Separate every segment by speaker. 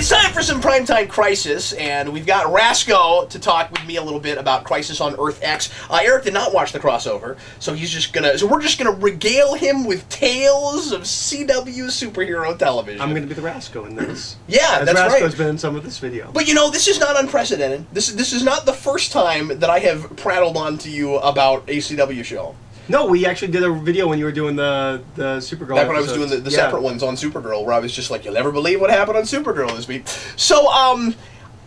Speaker 1: It's time for some Primetime Crisis, and we've got Rasco to talk with me a little bit about Crisis on Earth X. Eric did not watch the crossover, so we're just gonna regale him with tales of CW superhero television.
Speaker 2: I'm gonna be the Rasco in this.
Speaker 1: Yeah,
Speaker 2: as
Speaker 1: that's
Speaker 2: Rasco's
Speaker 1: right.
Speaker 2: Rasco's been in some of this video.
Speaker 1: But this is not unprecedented. This is not the first time that I have prattled on to you about a CW show.
Speaker 2: No, we actually did a video when you were doing the Supergirl.
Speaker 1: Back when I was doing the separate ones on Supergirl, where I was just like, "You'll never believe what happened on Supergirl this week." So,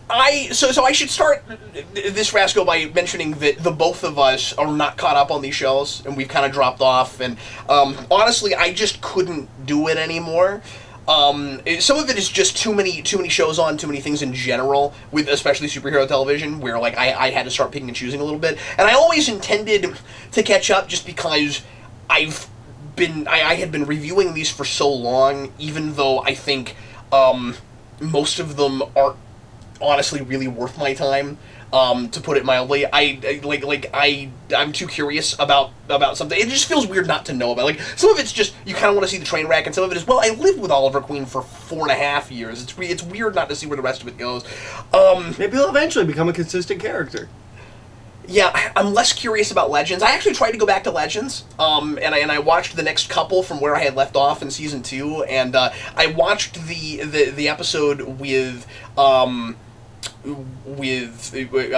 Speaker 1: I should start this, Rasco, by mentioning that the both of us are not caught up on these shows, and we've kind of dropped off. And honestly, I just couldn't do it anymore. Some of it is just too many shows on, too many things in general, with especially superhero television, where like I had to start picking and choosing a little bit. And I always intended to catch up just because I had been reviewing these for so long, even though I think most of them aren't honestly really worth my time. To put it mildly, I'm too curious about something. It just feels weird not to know about. Like, some of it's just you kind of want to see the train wreck, and some of it is, well, I lived with Oliver Queen for 4.5 years. It's weird not to see where the rest of it goes.
Speaker 2: Maybe he'll eventually become a consistent character.
Speaker 1: Yeah, I'm less curious about Legends. I actually tried to go back to Legends, and I watched the next couple from where I had left off in season 2, and I watched the episode with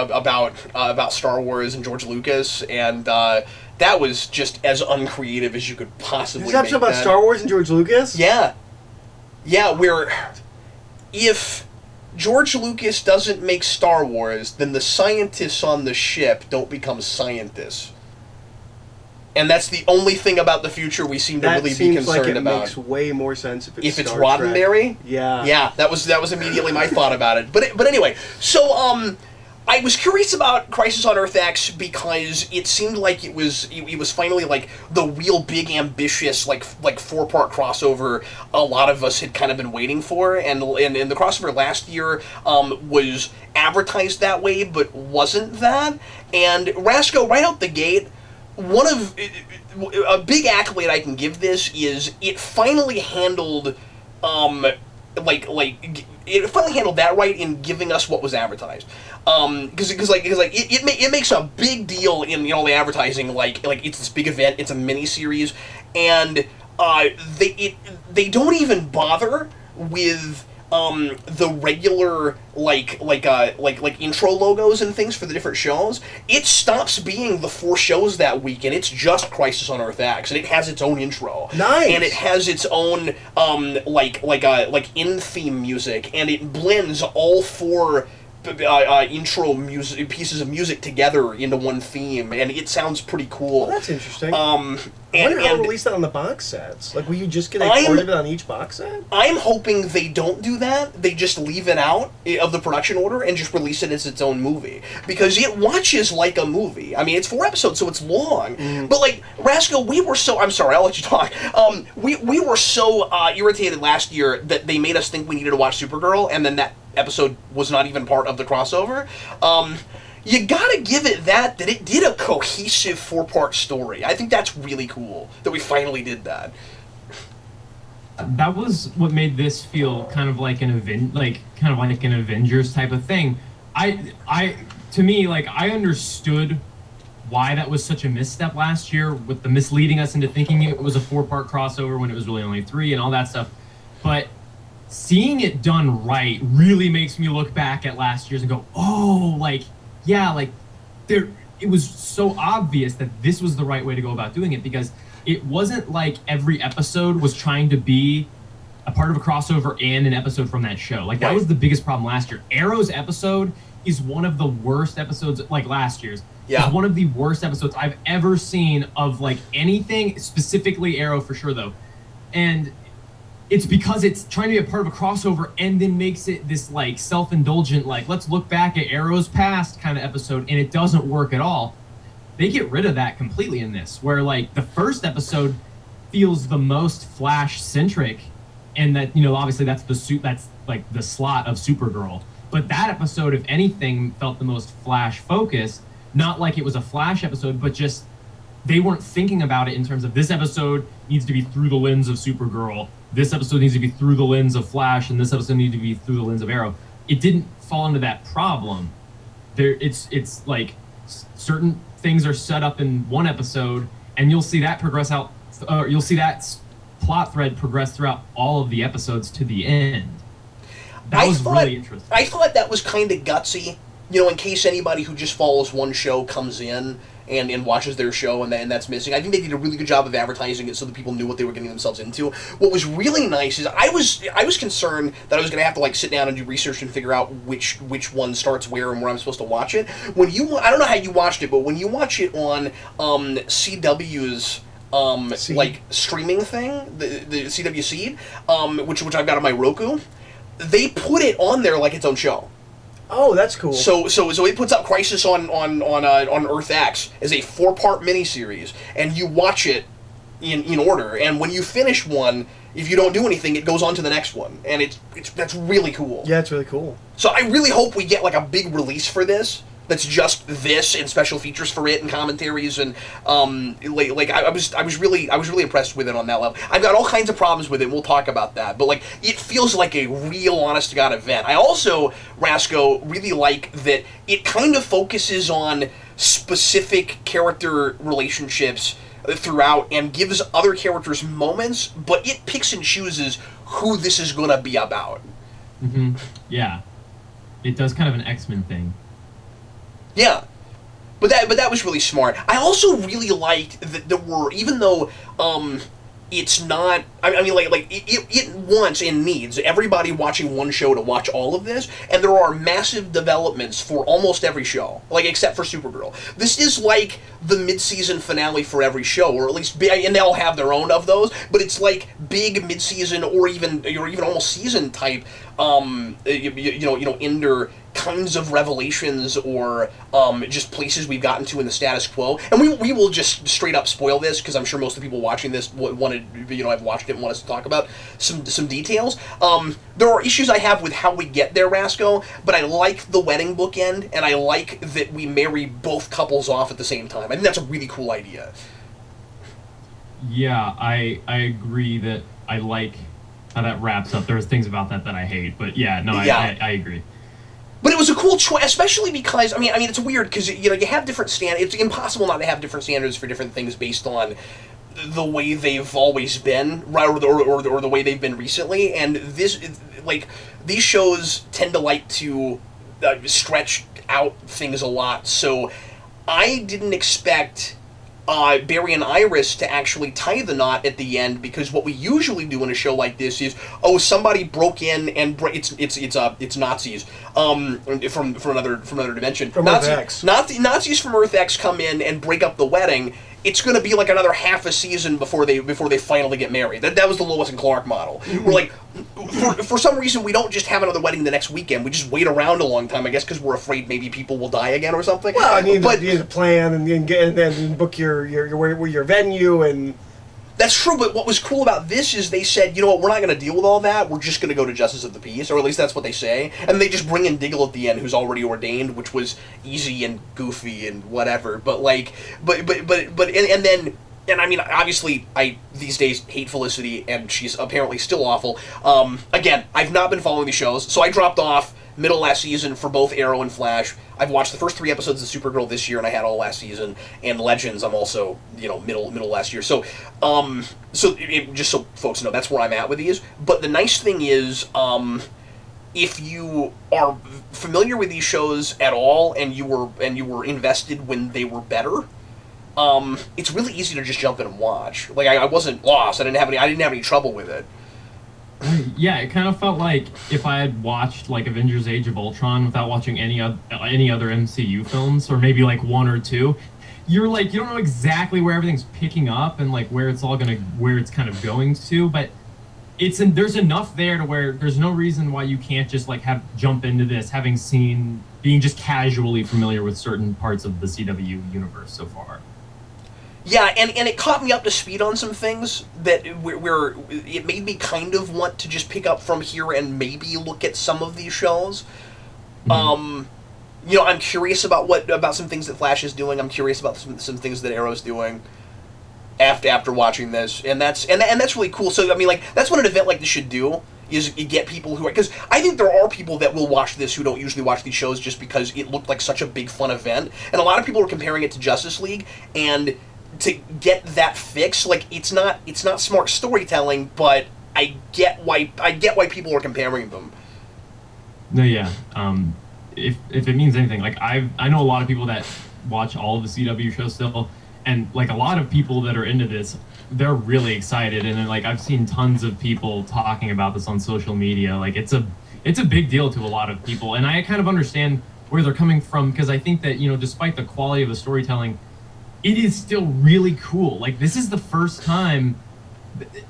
Speaker 1: about Star Wars and George Lucas, and that was just as uncreative as you could possibly
Speaker 2: make. This episode about Star Wars and George Lucas?
Speaker 1: Yeah, where if George Lucas doesn't make Star Wars, then the scientists on the ship don't become scientists. And that's the only thing about the future we seem to really be concerned about.
Speaker 2: That makes way more sense if it's Star
Speaker 1: Roddenberry.
Speaker 2: Trek. Yeah.
Speaker 1: Yeah, that was immediately my thought about it. But anyway, so I was curious about Crisis on Earth X because it seemed like it was finally like the real big ambitious like 4-part crossover a lot of us had kind of been waiting for, and the crossover last year was advertised that way but wasn't that. And Rasco, right out the gate, a big accolade I can give this is it finally handled it finally handled that right in giving us what was advertised. Because it makes a big deal in the advertising like it's this big event, it's a mini series, and they don't even bother with the regular like intro logos and things for the different shows. It stops being the 4 shows that week, and it's just Crisis on Earth X, and it has its own intro.
Speaker 2: Nice.
Speaker 1: And it has its own in theme music, and it blends all 4 intro music pieces of music together into one theme, and it sounds pretty cool.
Speaker 2: Well, that's interesting. I wonder how to release that on the box sets. Like, will you just get a part of it on each box set?
Speaker 1: I'm hoping they don't do that. They just leave it out of the production order and just release it as its own movie. Because it watches like a movie. I mean, it's 4 episodes, so it's long. But, like, Rasco, we were so... I'm sorry, I'll let you talk. We were so irritated last year that they made us think we needed to watch Supergirl, and then that episode was not even part of the crossover. You gotta give it that it did a cohesive 4-part story. I think that's really cool that we finally did that.
Speaker 3: That was what made this feel kind of like an Avengers type of thing. To me, I understood why that was such a misstep last year with the misleading us into thinking it was a 4-part crossover when it was really only 3 and all that stuff. But seeing it done right really makes me look back at last year's and go, oh, it was so obvious that this was the right way to go about doing it, because it wasn't like every episode was trying to be a part of a crossover and an episode from that show. Like, that was the biggest problem last year. Arrow's episode is one of the worst episodes, like last year's.
Speaker 1: Yeah.
Speaker 3: It's one of the worst episodes I've ever seen of, like, anything, specifically Arrow for sure, though. And it's because it's trying to be a part of a crossover and then makes it this, like, self-indulgent, like, let's look back at Arrow's past kind of episode, and it doesn't work at all. They get rid of that completely in this, where, like, the first episode feels the most Flash-centric, and that, obviously that's like the slot of Supergirl. But that episode, if anything, felt the most Flash-focused, not like it was a Flash episode, but just they weren't thinking about it in terms of this episode needs to be through the lens of Supergirl. this episode needs to be through the lens of Flash and this episode needs to be through the lens of Arrow. It didn't fall into that problem. It's like certain things are set up in one episode, and you'll see that progress out. You'll see that plot thread progress throughout all of the episodes to the end. That was really interesting.
Speaker 1: I thought that was kind of gutsy, in case anybody who just follows one show comes in and watches their show and that's missing. I think they did a really good job of advertising it so that people knew what they were getting themselves into. What was really nice is I was concerned that I was going to have to sit down and do research and figure out which one starts where and where I'm supposed to watch it. I don't know how you watched it, but when you watch it on CW's streaming thing, the CW Seed, which I've got on my Roku, they put it on there like its own show.
Speaker 2: Oh, that's cool.
Speaker 1: So it puts out Crisis on Earth X as a 4-part miniseries, and you watch it in order. And when you finish one, if you don't do anything, it goes on to the next one, and that's really cool.
Speaker 2: Yeah, it's really cool.
Speaker 1: So I really hope we get a big release for this. That's just this and special features for it and commentaries and I was really impressed with it on that level. I've got all kinds of problems with it. We'll talk about that, but it feels like a real honest to God event. I also, Rasco, really like that it kind of focuses on specific character relationships throughout and gives other characters moments, but it picks and chooses who this is going to be about.
Speaker 3: Mm-hmm. Yeah, it does kind of an X-Men thing.
Speaker 1: Yeah, but that was really smart. I also really liked that there were, even though it's not. It wants and needs everybody watching one show to watch all of this, and there are massive developments for almost every show, except for Supergirl. This is like the mid-season finale for every show, or at least, and they all have their own of those. But it's big mid-season or even almost season type. Ender kinds of revelations or just places we've gotten to in the status quo. And we will just straight up spoil this because I'm sure most of the people watching this have watched it and want us to talk about some details. There are issues I have with how we get there, Rasco, but I like the wedding bookend, and I like that we marry both couples off at the same time. I think that's a really cool idea.
Speaker 3: Yeah, I agree that I like how that wraps up. There's things about that I hate, but I agree.
Speaker 1: But it was a cool choice, especially because, it's weird because, you have different standards. It's impossible not to have different standards for different things based on the way they've always been, right, or the way they've been recently. And these shows tend to like to stretch out things a lot. So I didn't expect Barry and Iris to actually tie the knot at the end, because what we usually do in a show like this is, somebody broke in and it's Nazis from another dimension.
Speaker 2: From Earth X.
Speaker 1: Nazis from Earth X come in and break up the wedding. It's going to be another half a season before they finally get married. That was the Lois and Clark model. We're for some reason we don't just have another wedding the next weekend. We just wait around a long time. I guess because we're afraid maybe people will die again or something.
Speaker 2: Well, you need to plan and then book your venue and.
Speaker 1: That's true, but what was cool about this is they said, we're not going to deal with all that. We're just going to go to Justice of the Peace, or at least that's what they say. And they just bring in Diggle at the end, who's already ordained, which was easy and goofy and whatever. But obviously, I these days hate Felicity, and she's apparently still awful. Again, I've not been following the shows, so I dropped off middle last season for both Arrow and Flash. I've watched the first 3 episodes of Supergirl this year, and I had all last season. And Legends, I'm also, middle last year. So, just so folks know, that's where I'm at with these. But the nice thing is, if you are familiar with these shows at all, and you were invested when they were better, it's really easy to just jump in and watch. I wasn't lost. I didn't have any trouble with it.
Speaker 3: Yeah, it kind of felt like if I had watched Avengers: Age of Ultron without watching any other MCU films, or maybe 1 or 2, you're you don't know exactly where everything's picking up and where it's kind of going to, but there's enough there to where there's no reason why you can't just jump into this being just casually familiar with certain parts of the CW universe so far.
Speaker 1: Yeah, and it caught me up to speed on some things that where it made me kind of want to just pick up from here and maybe look at some of these shows. Mm-hmm. I'm curious about some things that Flash is doing. I'm curious about some things that Arrow's doing. after watching this, and that's really cool. So I mean, like, that's what an event like this should do, is you get people who are, because I think there are people that will watch this who don't usually watch these shows just because it looked like such a big fun event, and a lot of people are comparing it to Justice League, and to get that fix, like, it's not smart storytelling, but I get why people are comparing them.
Speaker 3: No, yeah. If it means anything, like, I know a lot of people that watch all of the CW shows still, and like a lot of people that are into this, they're really excited, and then, like, I've seen tons of people talking about this on social media. Like, it's a big deal to a lot of people, and I kind of understand where they're coming from, because I think that, you know, despite the quality of the storytelling, it is still really cool. Like, this is the first time.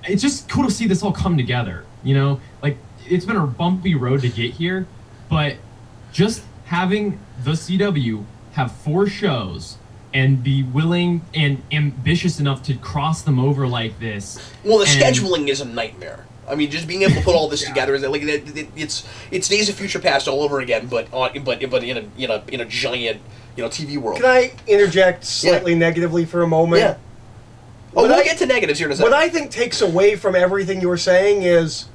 Speaker 3: It's just cool to see this all come together, you know? Like, it's been a bumpy road to get here, but just having the CW have 4 shows and be willing and ambitious enough to cross them over like this.
Speaker 1: Well, the scheduling is a nightmare. I mean, just being able to put all this together, is like, it's Days of Future Past all over again, but in a giant, you know, TV world.
Speaker 2: Can I interject slightly negatively for a moment?
Speaker 1: Yeah. Oh, we'll get to negatives here in a second.
Speaker 2: What I think takes away from everything you were saying is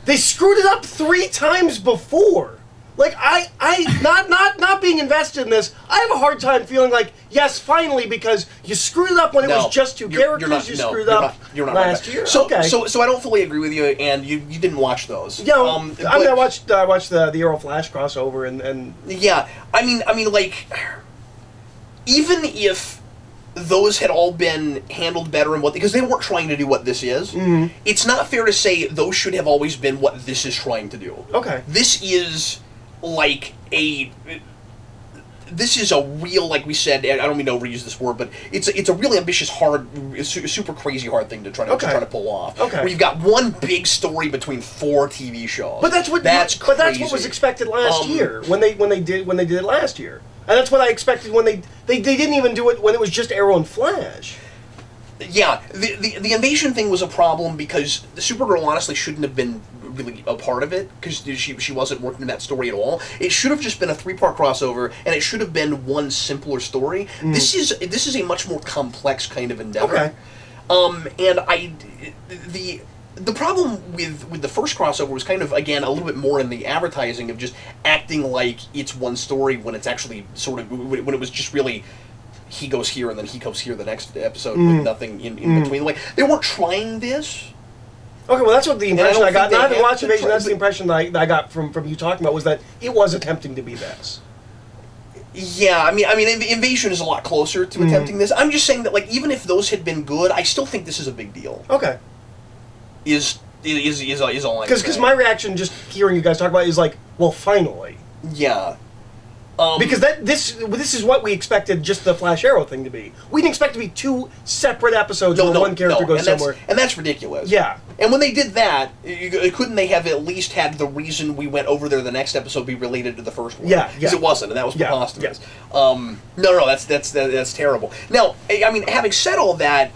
Speaker 2: they screwed it up 3 times before. Like, I not being invested in this, I have a hard time feeling like, yes, finally, because you screwed it up when it was just 2 characters. You screwed up last year.
Speaker 1: So,
Speaker 2: okay.
Speaker 1: So I don't fully agree with you, and you didn't watch those.
Speaker 2: Yeah, I watched the Arrow Flash crossover, and
Speaker 1: yeah, I mean, like, even if those had all been handled better and because they weren't trying to do what this is, it's not fair to say those should have always been what this is trying to do.
Speaker 2: Okay.
Speaker 1: This is like this is a real, like we said, I don't mean to overuse this word, but it's a really ambitious, hard, super crazy hard thing to try to pull off.
Speaker 2: Okay.
Speaker 1: Where you've got one big story between 4 TV shows.
Speaker 2: But that's what was expected last year when they did it last year. And that's what I expected when they didn't even do it when it was just Arrow and Flash.
Speaker 1: Yeah, the invasion thing was a problem because the Supergirl honestly shouldn't have been really a part of it, because she wasn't working in that story at all. It should have just been a 3-part crossover, and it should have been one simpler story. This is a much more complex kind of endeavor.
Speaker 2: Okay.
Speaker 1: And the problem with the first crossover was kind of, again, a little bit more in the advertising of just acting like it's one story when it's actually sort of, when it was just really, he goes here and then he goes here the next episode with nothing in between. Like, they weren't trying this.
Speaker 2: Okay, well, that's what the impression I got. Not having watched Invasion, that's the impression that I got from you talking about, was that it was attempting to be this.
Speaker 1: Yeah, I mean, Invasion is a lot closer to attempting this. I'm just saying that, like, even if those had been good, I still think this is a big deal.
Speaker 2: Okay.
Speaker 1: Is all I'm saying.
Speaker 2: Because my reaction, just hearing you guys talk about it, is like, well, finally.
Speaker 1: Yeah.
Speaker 2: Because this is what we expected just the Flash Arrow thing to be. We didn't expect it to be 2 separate episodes where one character goes somewhere.
Speaker 1: And that's ridiculous.
Speaker 2: Yeah.
Speaker 1: And when they did that, couldn't they have at least had the reason we went over there the next episode be related to the first one?
Speaker 2: Yeah,
Speaker 1: Because it wasn't, and that was preposterous.
Speaker 2: Yeah.
Speaker 1: No, that's terrible. Now, I mean, having said all that,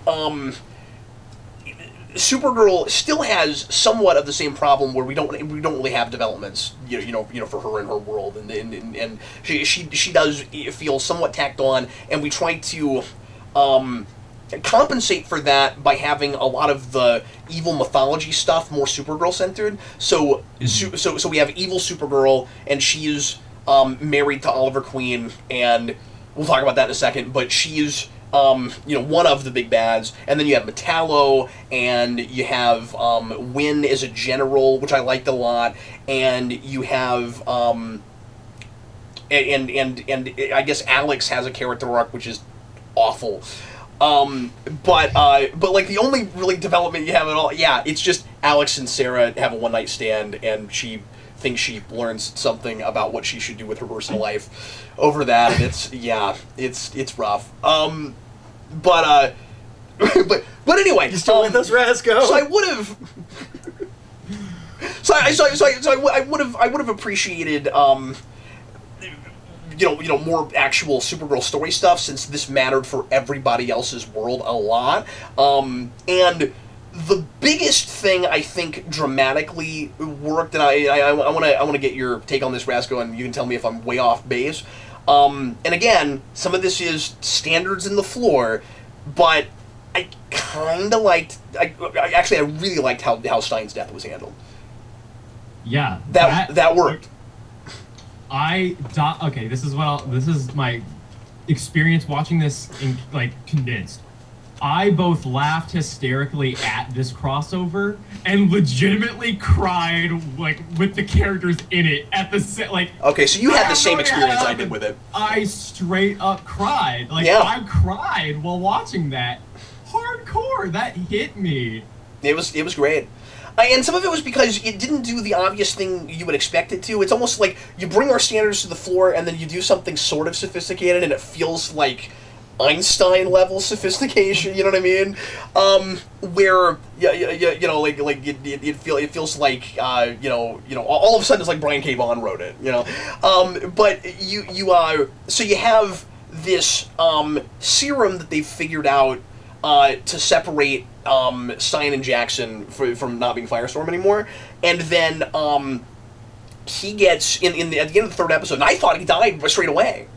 Speaker 1: Supergirl still has somewhat of the same problem where we don't really have developments, you know, for her in her world, and she does feel somewhat tacked on, and we try to compensate for that by having a lot of the evil mythology stuff more Supergirl centered. So we have evil Supergirl, and she's married to Oliver Queen, and we'll talk about that in a second. But she's one of the big bads, and then you have Metallo, and you have Wynn as a general, which I liked a lot, and you have and I guess Alex has a character arc, which is awful. But like the only really development you have at all, it's just Alex and Sarah have a one-night stand, and she thinks she learns something about what she should do with her personal life over that, and it's rough. But anyway,
Speaker 2: you still with us, Rasco?
Speaker 1: So I would have. So I would have appreciated more actual Supergirl story stuff, since this mattered for everybody else's world a lot. And the biggest thing I think dramatically worked, and I want to get your take on this, Rasco, and you can tell me if I'm way off base. And again, some of this is standards in the floor. but I kind of liked. I really liked how Stein's death was handled.
Speaker 3: Yeah,
Speaker 1: that worked.
Speaker 3: Okay, this is my experience watching this in condensed. I both laughed hysterically at this crossover and legitimately cried with the characters in it at the set.
Speaker 1: Okay, so you had the same experience I did with it.
Speaker 3: I straight up cried. I cried while watching that. Hardcore. That hit me.
Speaker 1: It was great. And some of it was because it didn't do the obvious thing you would expect it to. It's almost like you bring our standards to the floor and then you do something sort of sophisticated and it feels like Einstein-level sophistication, you know what I mean? Where it feels like all of a sudden it's like Brian K. Vaughan wrote it, you know. But so you have this serum that they've figured out to separate Stein and Jackson from not being Firestorm anymore, and then he gets at the end of the third episode, and I thought he died straight away.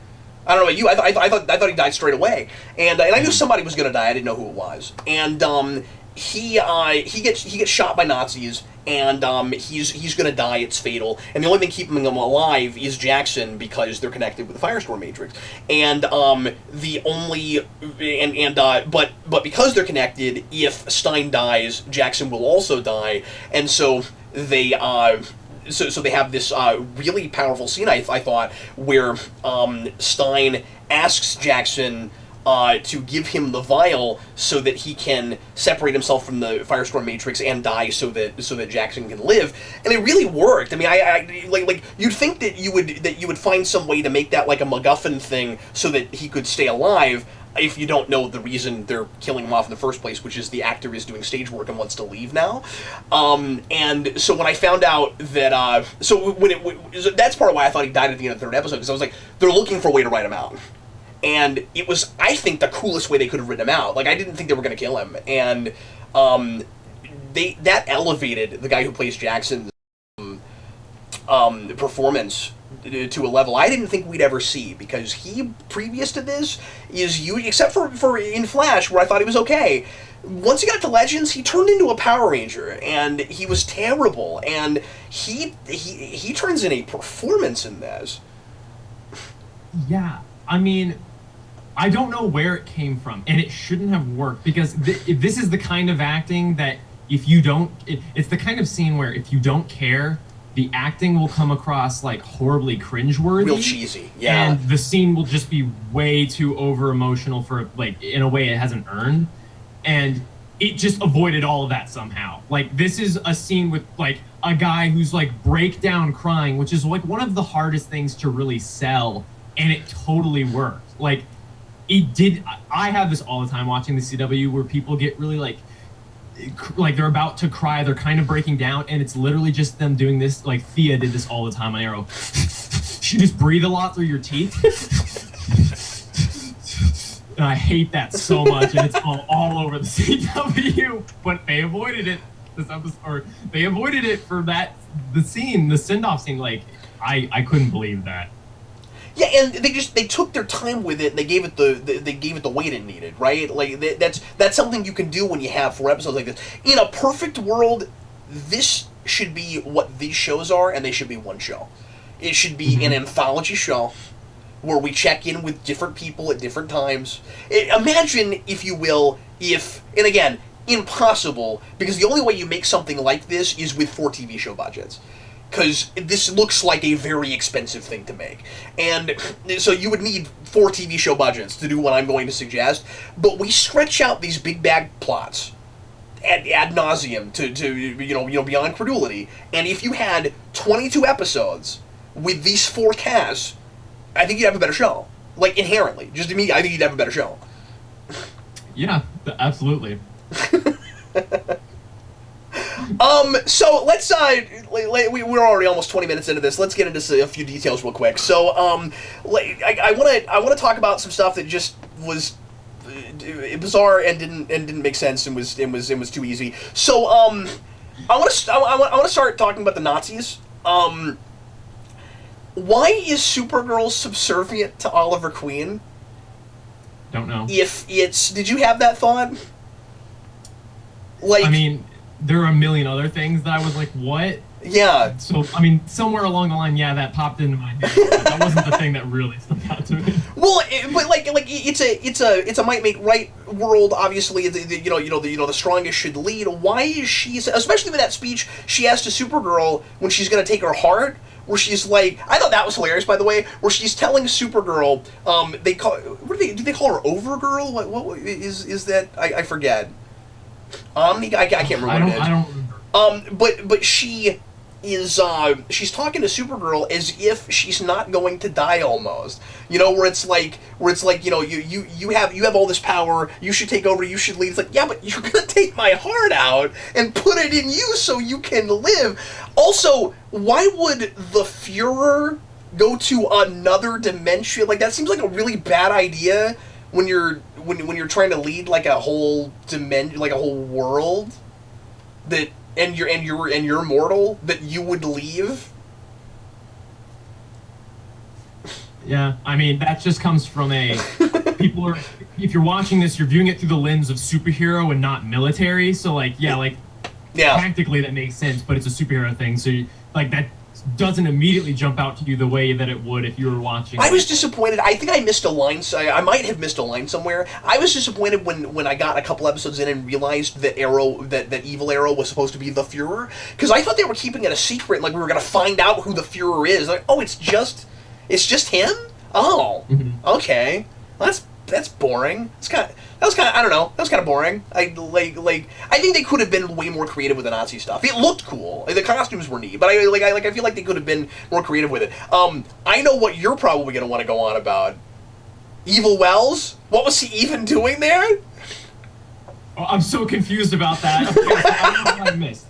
Speaker 1: I don't know about you. I thought he died straight away, and I knew somebody was gonna die. I didn't know who it was, and he gets shot by Nazis, and he's gonna die. It's fatal, and the only thing keeping him alive is Jackson because they're connected with the Firestorm Matrix, and but because they're connected, if Stein dies, Jackson will also die, and so they So they have this really powerful scene, I thought, where Stein asks Jackson to give him the vial so that he can separate himself from the Firestorm Matrix and die so that Jackson can live, and it really worked. I mean, I you'd think that you would find some way to make that like a MacGuffin thing so that he could stay alive. If you don't know the reason they're killing him off in the first place, which is the actor is doing stage work and wants to leave now, and so when I found out that, that's part of why I thought he died at the end of the third episode, because I was like, they're looking for a way to write him out, and it was, I think, the coolest way they could have written him out. Like, I didn't think they were going to kill him, and that elevated the guy who plays Jackson's performance to a level I didn't think we'd ever see, because he, previous to this, except for in Flash, where I thought he was okay, once he got to Legends, he turned into a Power Ranger, and he was terrible, and he turns in a performance in this.
Speaker 3: Yeah, I mean, I don't know where it came from, and it shouldn't have worked, because this is the kind of acting that if you don't, it's the kind of scene where if you don't care, the acting will come across like horribly cringeworthy,
Speaker 1: real cheesy, yeah,
Speaker 3: and the scene will just be way too over emotional for in a way it hasn't earned, and it just avoided all of that somehow. Like, this is a scene with a guy who's breakdown crying, which is one of the hardest things to really sell, and it totally worked. It did. I have this all the time watching the CW where people get really they're about to cry, they're kind of breaking down, and it's literally just them doing this. Thea did this all the time on Arrow. She just breathe a lot through your teeth. And I hate that so much, and it's all over the CW. But they avoided it this episode, or they avoided it for the scene, the send-off scene. I couldn't believe that.
Speaker 1: Yeah, and they took their time with it, and they gave it the weight it needed, right? That's something you can do when you have 4 episodes like this. In a perfect world, this should be what these shows are, and they should be one show. It should be an anthology show where we check in with different people at different times. Imagine, if you will, and again, impossible, because the only way you make something like this is with 4 TV show budgets. Because this looks like a very expensive thing to make. And so you would need 4 TV show budgets to do what I'm going to suggest. But we stretch out these big bag plots ad nauseum to beyond credulity. And if you had 22 episodes with these 4 casts, I think you'd have a better show. Inherently. Just to me, I think you'd have a better show.
Speaker 3: Yeah, absolutely.
Speaker 1: So let's we're already almost 20 minutes into this. Let's get into a few details real quick. So I want to talk about some stuff that just was bizarre and didn't make sense and was too easy. So I want to start talking about the Nazis. Why is Supergirl subservient to Oliver Queen?
Speaker 3: Don't know.
Speaker 1: if it's... Did you have that thought? Like,
Speaker 3: I mean, there are a million other things that I was like, what?
Speaker 1: yeah.
Speaker 3: So, I mean, somewhere along the line, yeah, that popped into my head. But that wasn't the thing that really stuck out to me.
Speaker 1: Well, but like it's a might make right world. Obviously, the strongest should lead. Why is she, especially with that speech she has to Supergirl when she's gonna take her heart, where she's like, I thought that was hilarious, by the way, where she's telling Supergirl, they call, do they call her Overgirl? What is that? I forget. Omni, I can't remember what it is.
Speaker 3: I don't remember.
Speaker 1: But she is she's talking to Supergirl as if she's not going to die almost. Where it's like you have all this power, you should take over, you should lead. It's like, yeah, but you're gonna take my heart out and put it in you so you can live. Also, why would the Führer go to another dimension? Like, that seems like a really bad idea when you're trying to lead like a whole dimension, like a whole world that and you're mortal, that you would leave.
Speaker 3: Yeah, I mean, that just comes from people are, if you're watching this, you're viewing it through the lens of superhero and not military, so yeah, tactically that makes sense, but it's a superhero thing, so that doesn't immediately jump out to you the way that it would if you were watching.
Speaker 1: I was disappointed. I think I missed a line. I might have missed a line somewhere. I was disappointed when I got a couple episodes in and realized that that Evil Arrow was supposed to be the Führer, because I thought they were keeping it a secret, like we were going to find out who the Führer is. Like, oh, it's just him? Oh, okay. Well, that's boring. That was kind of I don't know. That was kind of boring. I think they could have been way more creative with the Nazi stuff. It looked cool. The costumes were neat, but I feel like they could have been more creative with it. I know what you're probably going to want to go on about. Evil Wells? What was he even doing there?
Speaker 3: Oh, I'm so confused about that. Okay, I don't know what I missed.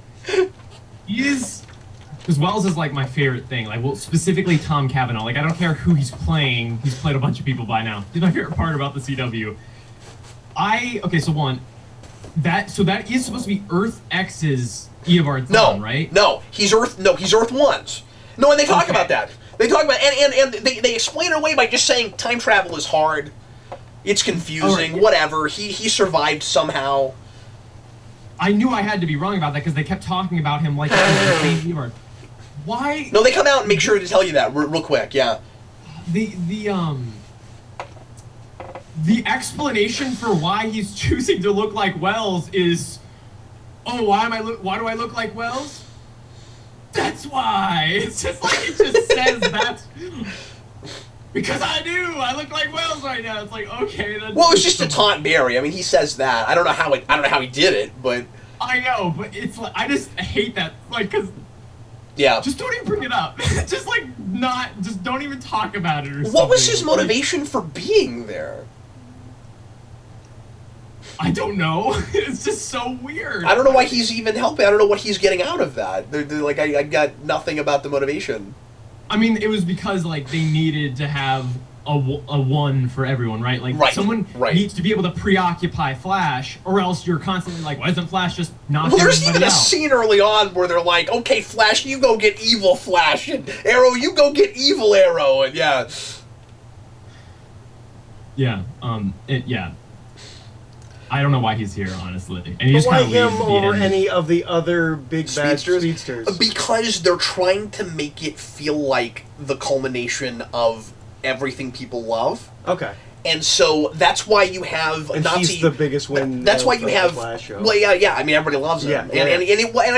Speaker 3: Because Wells is like my favorite thing. Specifically Tom Cavanaugh. I don't care who he's playing. He's played a bunch of people by now. He's my favorite part about the CW. That is supposed to be Earth X's Eobard Thawne, right?
Speaker 1: No, he's Earth 1's. No, and they talk about that. They talk about and they explain it away by just saying time travel is hard. It's confusing, right. Whatever. He survived somehow.
Speaker 3: I knew I had to be wrong about that because they kept talking about him like he was the same Eobard. Why?
Speaker 1: No, they come out and make sure to tell you that real quick. Yeah.
Speaker 3: The explanation for why he's choosing to look like Wells is, why do I look like Wells? That's why. It's just it just says that. Because I do. I look like Wells right now. It's like, okay. That's
Speaker 1: well, it's just a taunt Barry. I mean, he says that. I don't know how he did it, but
Speaker 3: I know, but it's like I just hate that. Because.
Speaker 1: Yeah.
Speaker 3: Just don't even bring it up. Just don't even talk about it or something.
Speaker 1: What was his motivation for being there?
Speaker 3: I don't know. It's just so weird.
Speaker 1: I don't know why he's even helping. I don't know what he's getting out of that. I got nothing about the motivation.
Speaker 3: I mean, it was because they needed to have a one for everyone, right? Someone needs to be able to preoccupy Flash, or else you're constantly like, why isn't Flash just not?
Speaker 1: Well, there's even a scene early on where they're like, okay, Flash, you go get evil Flash, and Arrow, you go get evil Arrow, and yeah.
Speaker 3: Yeah. Yeah. I don't know why he's here, honestly. And he
Speaker 2: but
Speaker 3: just
Speaker 2: why
Speaker 3: kind of
Speaker 2: him over any of the other big bad speedsters?
Speaker 1: Because they're trying to make it feel like the culmination of everything people love.
Speaker 2: Okay.
Speaker 1: And so that's why you have
Speaker 2: and
Speaker 1: Nazi.
Speaker 2: He's the biggest win.
Speaker 1: That's why you have.
Speaker 2: Flash show.
Speaker 1: Well, yeah. I mean, everybody loves him, and I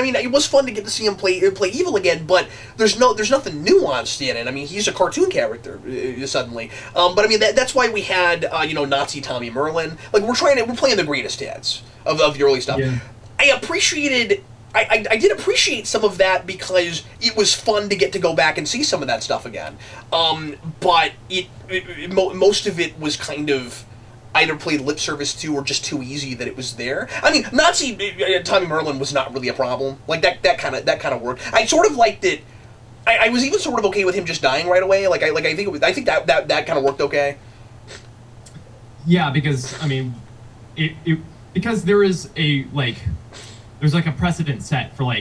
Speaker 1: mean, it was fun to get to see him play evil again. But there's nothing nuanced in it. I mean, he's a cartoon character suddenly. But I mean, that's why we had Nazi Tommy Merlin. We're playing the greatest hits of the early stuff.
Speaker 3: Yeah.
Speaker 1: I did appreciate some of that because it was fun to get to go back and see some of that stuff again. But most of it was kind of either played lip service to or just too easy that it was there. I mean, Nazi Tommy Merlin was not really a problem. That kind of worked. I sort of liked it. I was even sort of okay with him just dying right away. I think that kind of worked okay.
Speaker 3: Yeah, because I mean, because there is there's a precedent set for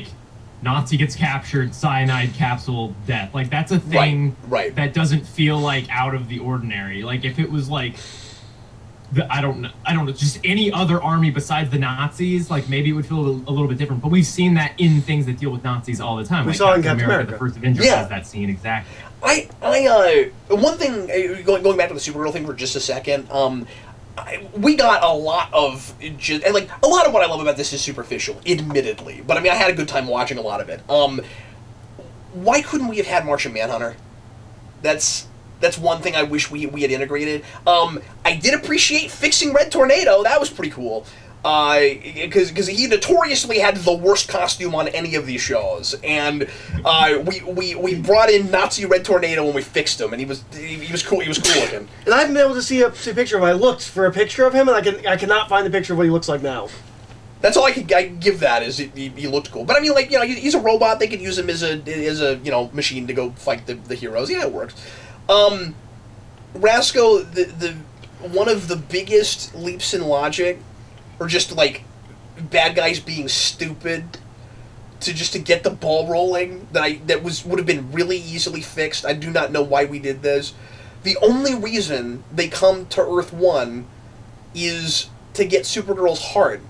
Speaker 3: Nazi gets captured, cyanide capsule death. That's a thing
Speaker 1: right.
Speaker 3: that doesn't feel out of the ordinary. If it was I don't know, just any other army besides the Nazis, like maybe it would feel a little bit different. But we've seen that in things that deal with Nazis all the time.
Speaker 2: We
Speaker 3: like
Speaker 2: saw it in Captain America.
Speaker 3: The first Avenger has that scene exactly.
Speaker 1: One thing, going back to the Supergirl thing for just a second, we got a lot of, and like, a lot of what I love about this is superficial, admittedly. But I mean, I had a good time watching a lot of it. Why couldn't we have had Martian Manhunter? That's one thing I wish we had integrated. I did appreciate fixing Red Tornado. That was pretty cool. Because he notoriously had the worst costume on any of these shows, and we brought in Nazi Red Tornado and we fixed him, and he was cool. He was cool looking.
Speaker 2: And I haven't been able to see a picture of him. I looked for a picture of him, and I cannot find the picture of what he looks like now.
Speaker 1: That's all I give that is he looked cool. But I mean, like, you know, he's a robot. They could use him as a you know, machine to go fight the heroes. Yeah, it works. Rasco, the one of the biggest leaps in logic, or just like bad guys being stupid to get the ball rolling, would have been really easily fixed. I do not know why we did this. The only reason they come to Earth 1 is to get Supergirl's heart,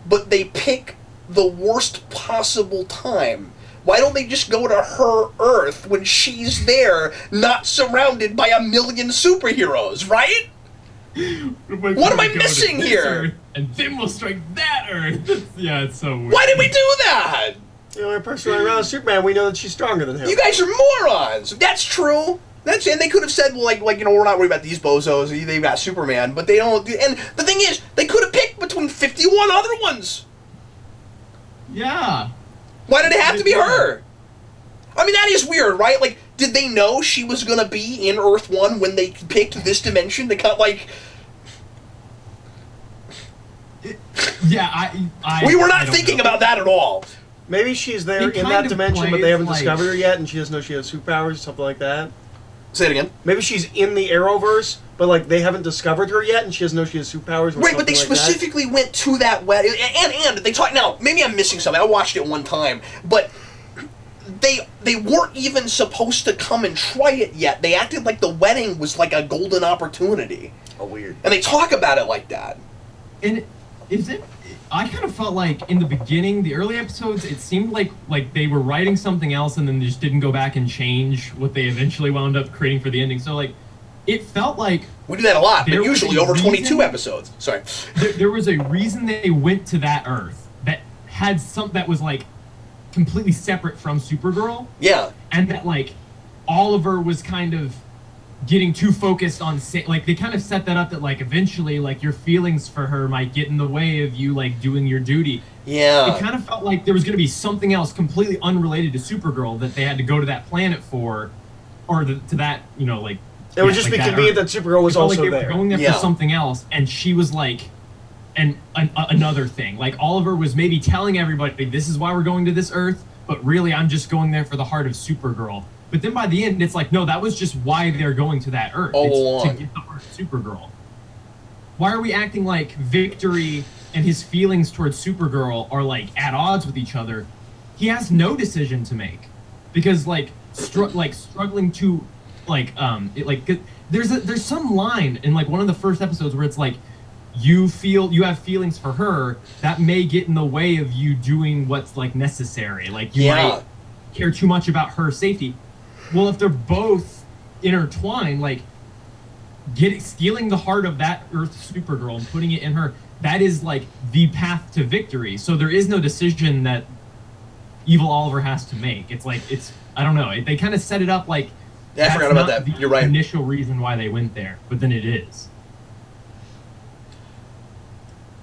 Speaker 1: but they pick the worst possible time. Why don't they just go to her Earth when she's there, not surrounded by a million superheroes, right? What am I missing here?
Speaker 3: Earth, and then we'll strike that Earth. Yeah, it's so weird.
Speaker 1: Why did we do that?
Speaker 2: The only person running around is Superman. We know that she's stronger than him.
Speaker 1: You guys are morons. That's true. And they could have said, well, like you know, we're not worried about these bozos. They've got Superman, but they don't. And the thing is, they could have picked between 51 other ones.
Speaker 3: Yeah.
Speaker 1: Why did it have to be her? I mean, that is weird, right? Like, did they know she was going to be in Earth 1 when they picked this dimension? They cut, like...
Speaker 3: Yeah,
Speaker 1: we were not thinking about that at all.
Speaker 2: Maybe she's there in that dimension, but they haven't discovered her yet, and she doesn't know she has superpowers or something like that.
Speaker 1: Say it again.
Speaker 2: Maybe she's in the Arrowverse, but like they haven't discovered her yet, and she doesn't know she has superpowers. Or
Speaker 1: right, but they specifically went to that wedding, and they talk. Now, maybe I'm missing something. I watched it one time, but they weren't even supposed to come and try it yet. They acted like the wedding was like a golden opportunity.
Speaker 2: Oh, weird.
Speaker 1: And they talk about it like that.
Speaker 3: And is it? I kind of felt like in the beginning, the early episodes, it seemed like they were writing something else and then they just didn't go back and change what they eventually wound up creating for the ending. So like, it felt like
Speaker 1: we do that a lot, but usually over 22 episodes. Sorry.
Speaker 3: There was a reason they went to that Earth that had that was like completely separate from Supergirl.
Speaker 1: Yeah.
Speaker 3: And that like Oliver was kind of getting too focused on like they kind of set that up that like eventually like your feelings for her might get in the way of you like doing your duty.
Speaker 1: Yeah.
Speaker 3: It kind of felt like there was going to be something else completely unrelated to Supergirl that they had to go to that planet for, or to that, you know, like
Speaker 2: it would just be convenient that Supergirl was also
Speaker 3: like they
Speaker 2: there.
Speaker 3: were going there for something else, and she was like another thing. Like Oliver was maybe telling everybody this is why we're going to this Earth, but really I'm just going there for the heart of Supergirl. But then by the end, it's like, no, that was just why they're going to that Earth.
Speaker 1: All
Speaker 3: it's to get the heart of Supergirl. Why are we acting like Victory and his feelings towards Supergirl are like at odds with each other? He has no decision to make because like struggling to there's some line in like one of the first episodes where it's like you have feelings for her that may get in the way of you doing what's like necessary. Like you might care too much about her safety. Well, if they're both intertwined, like stealing the heart of that Earth Supergirl and putting it in her, that is like the path to victory. So there is no decision that Evil Oliver has to make. It's like I don't know. They kind of set it up like
Speaker 1: I forgot about that. You're right.
Speaker 3: Initial reason why they went there, but then it is.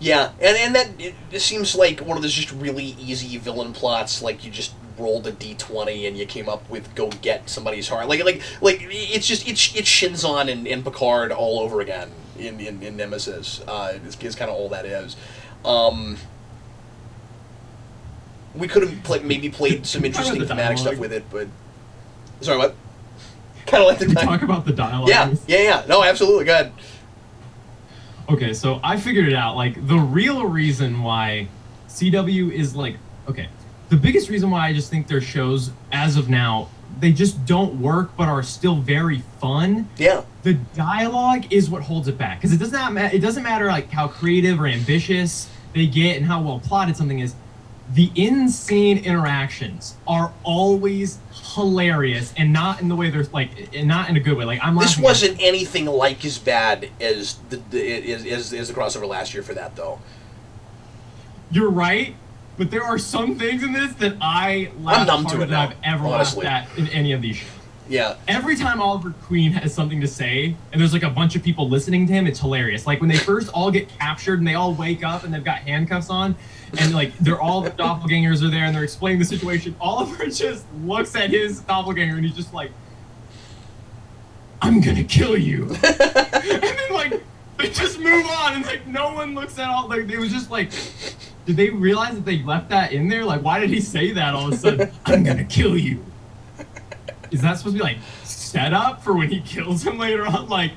Speaker 1: Yeah, and that it seems like one of those just really easy villain plots. Like you just rolled a d20 and you came up with go get somebody's heart. Like it's just it's Shinzon and Picard all over again in Nemesis. Is kind of all that is. We could have maybe played some interesting thematic stuff with it, but sorry, what? Kind of like the
Speaker 3: talk about the dialogue.
Speaker 1: Yeah. No, absolutely. Go ahead.
Speaker 3: Okay, so I figured it out. Like, the real reason why CW is like, okay, the biggest reason why I just think their shows, as of now, they just don't work, but are still very fun.
Speaker 1: Yeah.
Speaker 3: The dialogue is what holds it back, because it doesn't matter like how creative or ambitious they get and how well plotted something is. The in-scene interactions are always hilarious, and not in the way there's like, and not in a good way. Like I'm.
Speaker 1: This wasn't anything like as bad as the crossover last year for that, though.
Speaker 3: You're right, but there are some things in this that I laugh harder than I've ever laughed at in any of these shows.
Speaker 1: Yeah.
Speaker 3: Every time Oliver Queen has something to say, and there's like a bunch of people listening to him, it's hilarious. Like when they first all get captured and they all wake up and they've got handcuffs on, and like they're all the doppelgangers are there and they're explaining the situation. Oliver just looks at his doppelganger and he's just like, "I'm gonna kill you," and then like they just move on, and like no one looks at all. Like it was just like, did they realize that they left that in there? Like why did he say that all of a sudden? "I'm gonna kill you." Is that supposed to be like set up for when he kills him later on? Like,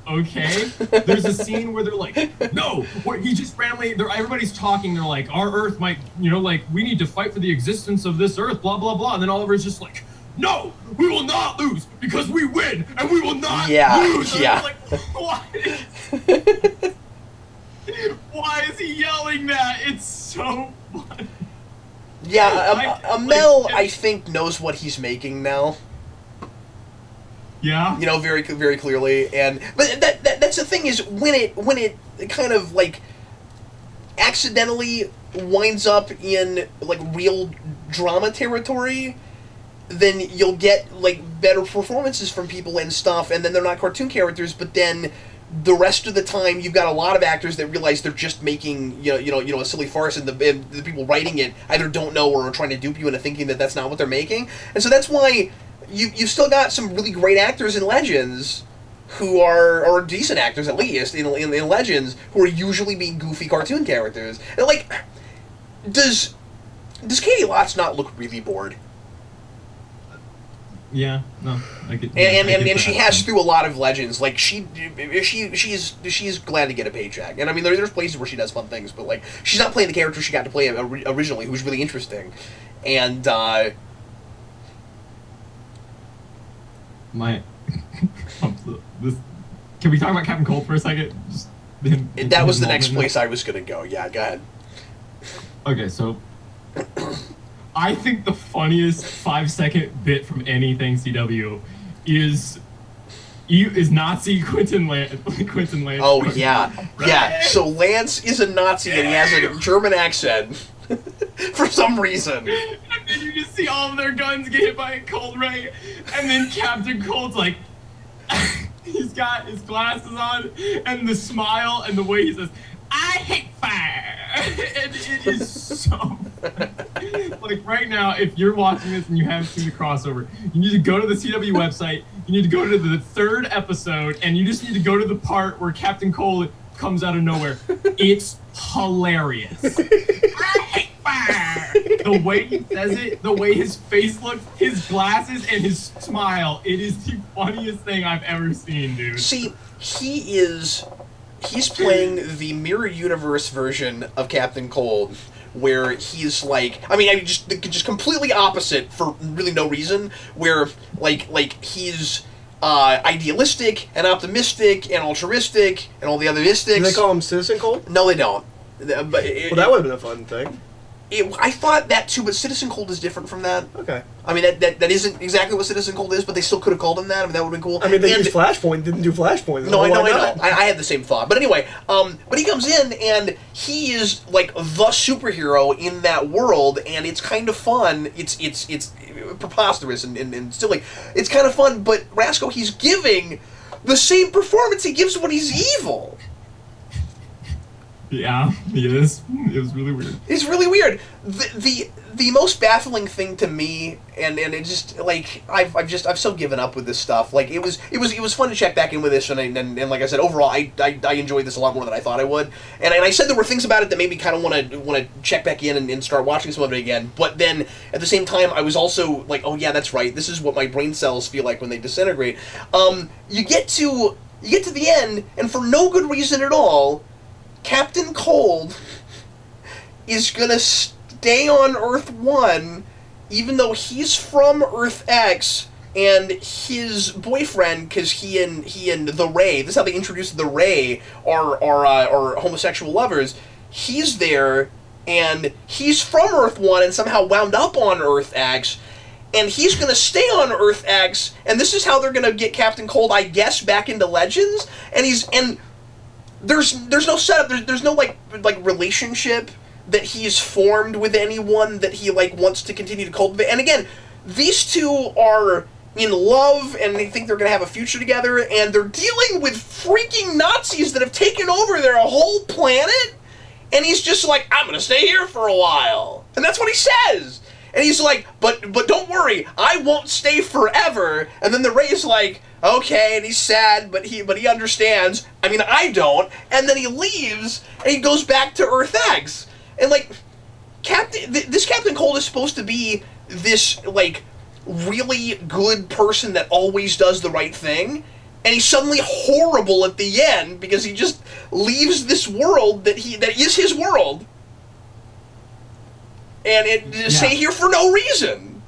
Speaker 3: okay. There's a scene where they're like, no, he just randomly, everybody's talking, they're like, our Earth might, like, we need to fight for the existence of this Earth, blah, blah, blah. And then Oliver's just like, no, we will not lose because we win and we will not lose. And I'm like, why is he yelling that? It's so funny.
Speaker 1: Yeah, Amel, I think, knows what he's making now.
Speaker 3: Yeah.
Speaker 1: Very, very clearly, but that's the thing is when it kind of like accidentally winds up in like real drama territory, then you'll get like better performances from people and stuff, and then they're not cartoon characters, but then the rest of the time you've got a lot of actors that realize they're just making a silly farce, and the people writing it either don't know or are trying to dupe you into thinking that that's not what they're making, and so that's why you've still got some really great actors in Legends who are decent actors, at least in Legends, who are usually being goofy cartoon characters. And like, does Katie Lotz not look really bored?
Speaker 3: Yeah, no, I get.
Speaker 1: And she has through a lot of Legends. Like she's glad to get a paycheck. And I mean, there's places where she does fun things, but like she's not playing the character she got to play originally, who was really interesting. And
Speaker 3: can we talk about Captain Cold for a second?
Speaker 1: That was the next place I was gonna go. Yeah, go ahead.
Speaker 3: Okay, so I think the funniest 5-second bit from anything CW is Nazi Quentin Lance.
Speaker 1: Oh yeah, yeah. So Lance is a Nazi and he has a German accent for some reason.
Speaker 3: And then you just see all of their guns get hit by a cold ray, and then Captain Cold's like, he's got his glasses on, and the smile, and the way he says, "I hate fire," and it is so like right now, if you're watching this and you haven't seen the crossover, you need to go to the CW website, you need to go to the 3rd episode, and you just need to go to the part where Captain Cold comes out of nowhere. It's hilarious. "I hate fire." The way he says it, the way his face looks, his glasses, and his smile, it is the funniest thing I've ever seen, dude.
Speaker 1: See, he's playing the mirror universe version of Captain Cold, where he's like, just completely opposite for really no reason, where like he's idealistic and optimistic and altruistic and all the other mystics.
Speaker 2: Do they call him Citizen Cold?
Speaker 1: No, they don't. But
Speaker 2: well, that would have been a fun thing.
Speaker 1: I thought that too, but Citizen Cold is different from that.
Speaker 2: Okay.
Speaker 1: I mean, that isn't exactly what Citizen Cold is, but they still could have called him that. I mean, that would have been cool.
Speaker 2: I mean, they used Flashpoint, didn't do Flashpoint.
Speaker 1: No, I know. I had the same thought. But anyway, but he comes in, and he is, like, the superhero in that world, and it's kind of fun. It's preposterous and still, like, it's kind of fun, but Rasco, he's giving the same performance he gives when he's evil.
Speaker 3: Yeah, he is. It was really weird.
Speaker 1: It's really weird. The most baffling thing to me, and it just like I've so given up with this stuff. Like it was fun to check back in with this, and like I said, overall I enjoyed this a lot more than I thought I would. And I said there were things about it that made me kind of want to check back in and start watching some of it again. But then at the same time, I was also like, oh yeah, that's right. This is what my brain cells feel like when they disintegrate. You get to the end, and for no good reason at all, Captain Cold is gonna stay on Earth 1, even though he's from Earth X, and his boyfriend, because he and the Ray, this is how they introduced the Ray, are homosexual lovers. He's there, and he's from Earth 1 and somehow wound up on Earth X, and he's going to stay on Earth X, and this is how they're going to get Captain Cold, I guess, back into Legends, and there's no setup, there's no like relationship that he's formed with anyone that he like wants to continue to cultivate. And again, these two are in love and they think they're going to have a future together, and they're dealing with freaking Nazis that have taken over their whole planet, and he's just like, I'm going to stay here for a while. And that's what he says. And he's like, but don't worry, I won't stay forever. And then the Ray's like, okay, and he's sad, but he understands. I mean, I don't. And then he leaves, and he goes back to Earth X. And, like, this Captain Cold is supposed to be this, like, really good person that always does the right thing, and he's suddenly horrible at the end because he just leaves this world that is his world, and stay here for no reason.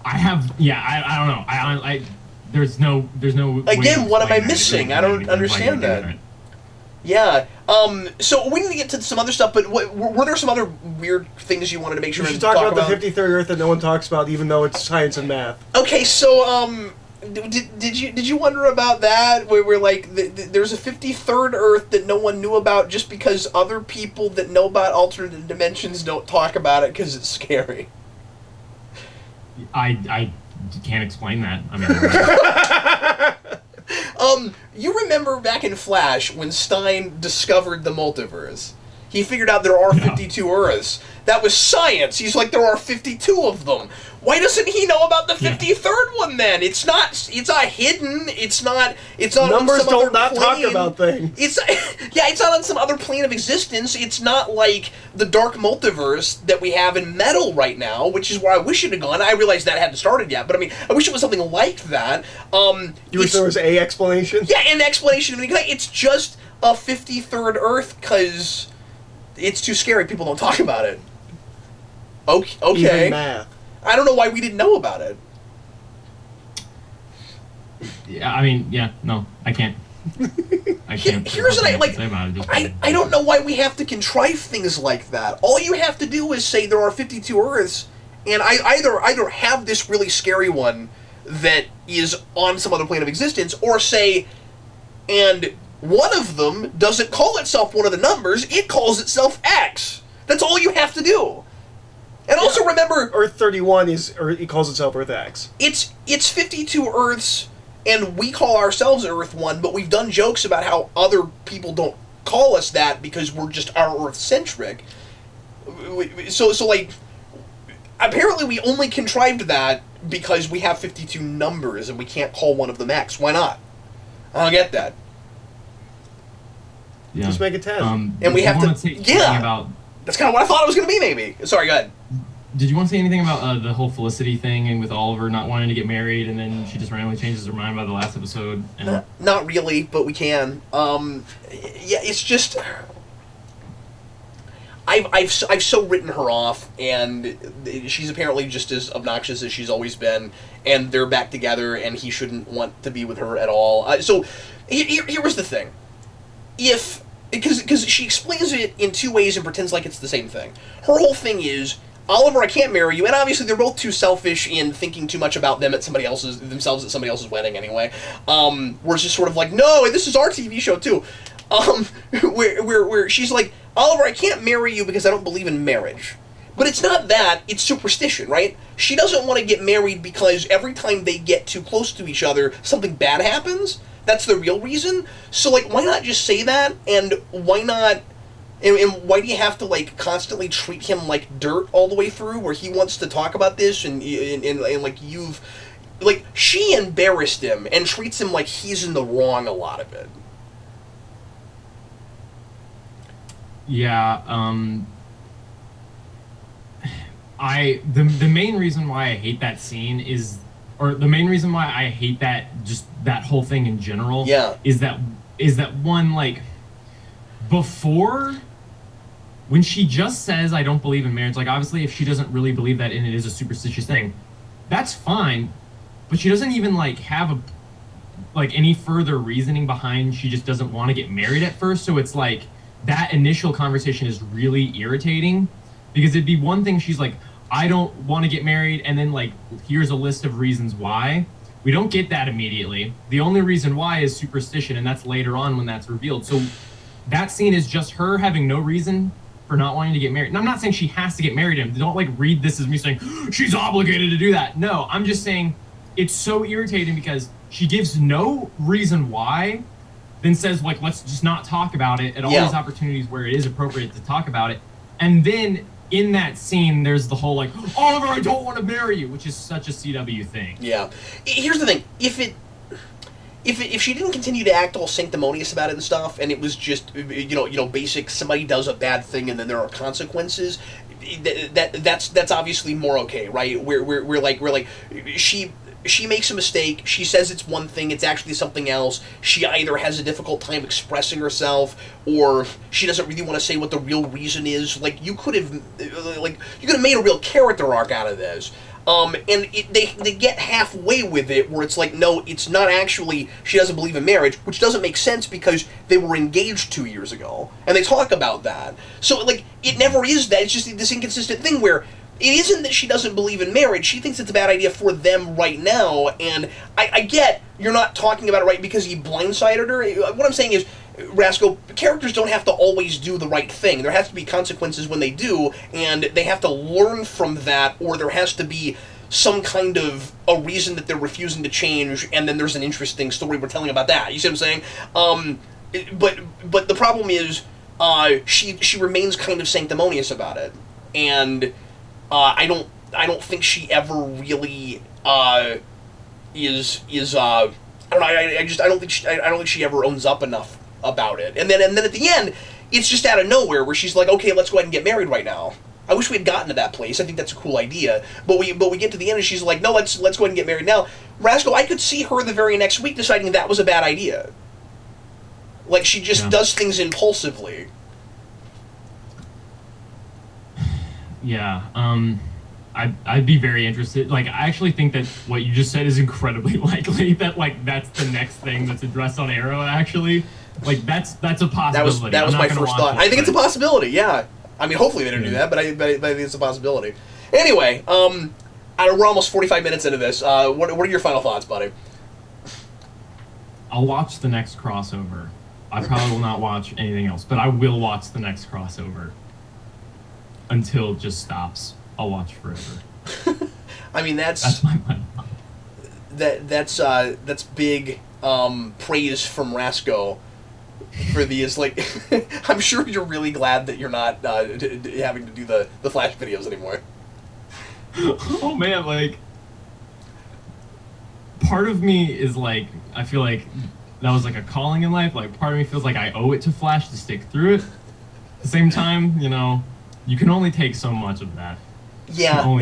Speaker 3: I don't know. There's no.
Speaker 1: Again, what am I missing? I don't understand that. Yeah. So we need to get to some other stuff, but were there some other weird things you wanted to make sure
Speaker 2: we should talk about the 53rd Earth that no one talks about, even though it's science and math?
Speaker 1: Okay, so did you wonder about that? Where like there's a 53rd Earth that no one knew about just because other people that know about alternate dimensions don't talk about it because it's scary.
Speaker 3: I can't explain that. I mean.
Speaker 1: You remember back in Flash when Stein discovered the multiverse? He figured out there are 52 Earths. That was science. He's like, there are 52 of them. Why doesn't he know about the 53rd one then? It's not hidden. It's not
Speaker 2: Numbers
Speaker 1: on some
Speaker 2: don't
Speaker 1: other
Speaker 2: not
Speaker 1: plane.
Speaker 2: talk about things.
Speaker 1: It's not on some other plane of existence. It's not like the dark multiverse that we have in Metal right now, which is where I wish it had gone. I realized that hadn't started yet, but I mean, I wish it was something like that.
Speaker 2: You wish there was a explanation?
Speaker 1: Yeah, an explanation. It's just a 53rd Earth because it's too scary. People don't talk about it. Okay.
Speaker 2: Even math.
Speaker 1: I don't know why we didn't know about it.
Speaker 3: Yeah, I mean, no, I can't. I can't.
Speaker 1: Here's what I don't know why we have to contrive things like that. All you have to do is say there are 52 Earths, and I either have this really scary one that is on some other plane of existence, or say, and one of them doesn't call itself one of the numbers, it calls itself X. That's all you have to do. And also remember,
Speaker 2: Earth 31 it calls itself Earth X.
Speaker 1: It's 52 Earths, and we call ourselves Earth 1, but we've done jokes about how other people don't call us that because we're just our Earth-centric. So like, apparently we only contrived that because we have 52 numbers and we can't call one of them X. Why not? I don't get that.
Speaker 3: Yeah.
Speaker 2: Just make it 10.
Speaker 1: And we have to...
Speaker 3: About,
Speaker 1: that's kind of what I thought it was going to be, maybe. Sorry, go ahead.
Speaker 3: Did you want to say anything about the whole Felicity thing and with Oliver not wanting to get married and then she just randomly changes her mind by the last episode? And
Speaker 1: not really, but we can. It's just... I've so written her off, and she's apparently just as obnoxious as she's always been, and they're back together, and he shouldn't want to be with her at all. So here was the thing. Because she explains it in two ways and pretends like it's the same thing. Her whole thing is, Oliver, I can't marry you, and obviously they're both too selfish in thinking too much about themselves at somebody else's wedding anyway. Where it's just sort of like, no, this is our TV show too. Where she's like, Oliver, I can't marry you because I don't believe in marriage. But it's not that, it's superstition, right? She doesn't want to get married because every time they get too close to each other, something bad happens. That's the real reason. So, like, why not just say that? And why not... And why do you have to, like, constantly treat him like dirt all the way through, where he wants to talk about this and like, you've... Like, she embarrassed him and treats him like he's in the wrong a lot of it.
Speaker 3: Yeah, the main reason why I hate that scene is... Or the main reason why I hate that whole thing in general, is that one, like, before, when she just says, I don't believe in marriage, like, obviously, if she doesn't really believe that and it is a superstitious thing, that's fine, but she doesn't even like have any further reasoning behind she just doesn't want to get married at first. So it's like that initial conversation is really irritating, because it'd be one thing she's like, I don't want to get married, and then like here's a list of reasons why. We don't get that immediately. The only reason why is superstition, and that's later on when that's revealed. So that scene is just her having no reason for not wanting to get married. And I'm not saying she has to get married to him. Don't like read this as me saying she's obligated to do that. No, I'm just saying it's so irritating because she gives no reason why, then says like, let's just not talk about it at all these opportunities where it is appropriate to talk about it. And then in that scene, there's the whole like, Oliver, I don't want to marry you, which is such a CW thing.
Speaker 1: Yeah. Here's the thing. If she didn't continue to act all sanctimonious about it and stuff, and it was just basic, somebody does a bad thing and then there are consequences, that's obviously more okay, right? We're like she makes a mistake, she says it's one thing, it's actually something else, she either has a difficult time expressing herself, or she doesn't really want to say what the real reason is. Like, you could have made a real character arc out of this. And they get halfway with it, where it's like, no, it's not actually, she doesn't believe in marriage, which doesn't make sense because they were engaged 2 years ago, and they talk about that. So, like, it never is that, it's just this inconsistent thing where it isn't that she doesn't believe in marriage, she thinks it's a bad idea for them right now, and I get you're not talking about it right because he blindsided her. What I'm saying is, Rasco, characters don't have to always do the right thing. There has to be consequences when they do, and they have to learn from that, or there has to be some kind of a reason that they're refusing to change, and then there's an interesting story we're telling about that. You see what I'm saying? But the problem is, she remains kind of sanctimonious about it, and I don't think she ever really is I don't know. I don't think she ever owns up enough about it. And then at the end, it's just out of nowhere where she's like, okay, let's go ahead and get married right now. I wish we had gotten to that place. I think that's a cool idea. But we get to the end and she's like, no, let's go ahead and get married now. Rasco, I could see her the very next week deciding that was a bad idea. Like, she just does things impulsively.
Speaker 3: Yeah, I'd be very interested. Like, I actually think that what you just said is incredibly likely that, like, that's the next thing that's addressed on Arrow, actually. Like, that's a possibility.
Speaker 1: That was my first thought. I think it's a possibility, yeah. I mean, hopefully they don't do that, but I think it's a possibility. Anyway, we're almost 45 minutes into this. What are your final thoughts, buddy?
Speaker 3: I'll watch the next crossover. I probably will not watch anything else, but I will watch the next crossover until it just stops. I'll watch forever.
Speaker 1: I mean,
Speaker 3: that's my final thought.
Speaker 1: That's big praise from Rasco for these. Like, I'm sure you're really glad that you're not having to do the Flash videos anymore.
Speaker 3: Oh man, like, part of me is like, I feel like that was like a calling in life. Like, part of me feels like I owe it to Flash to stick through it. At the same time, you can only take so much of that.
Speaker 1: Yeah,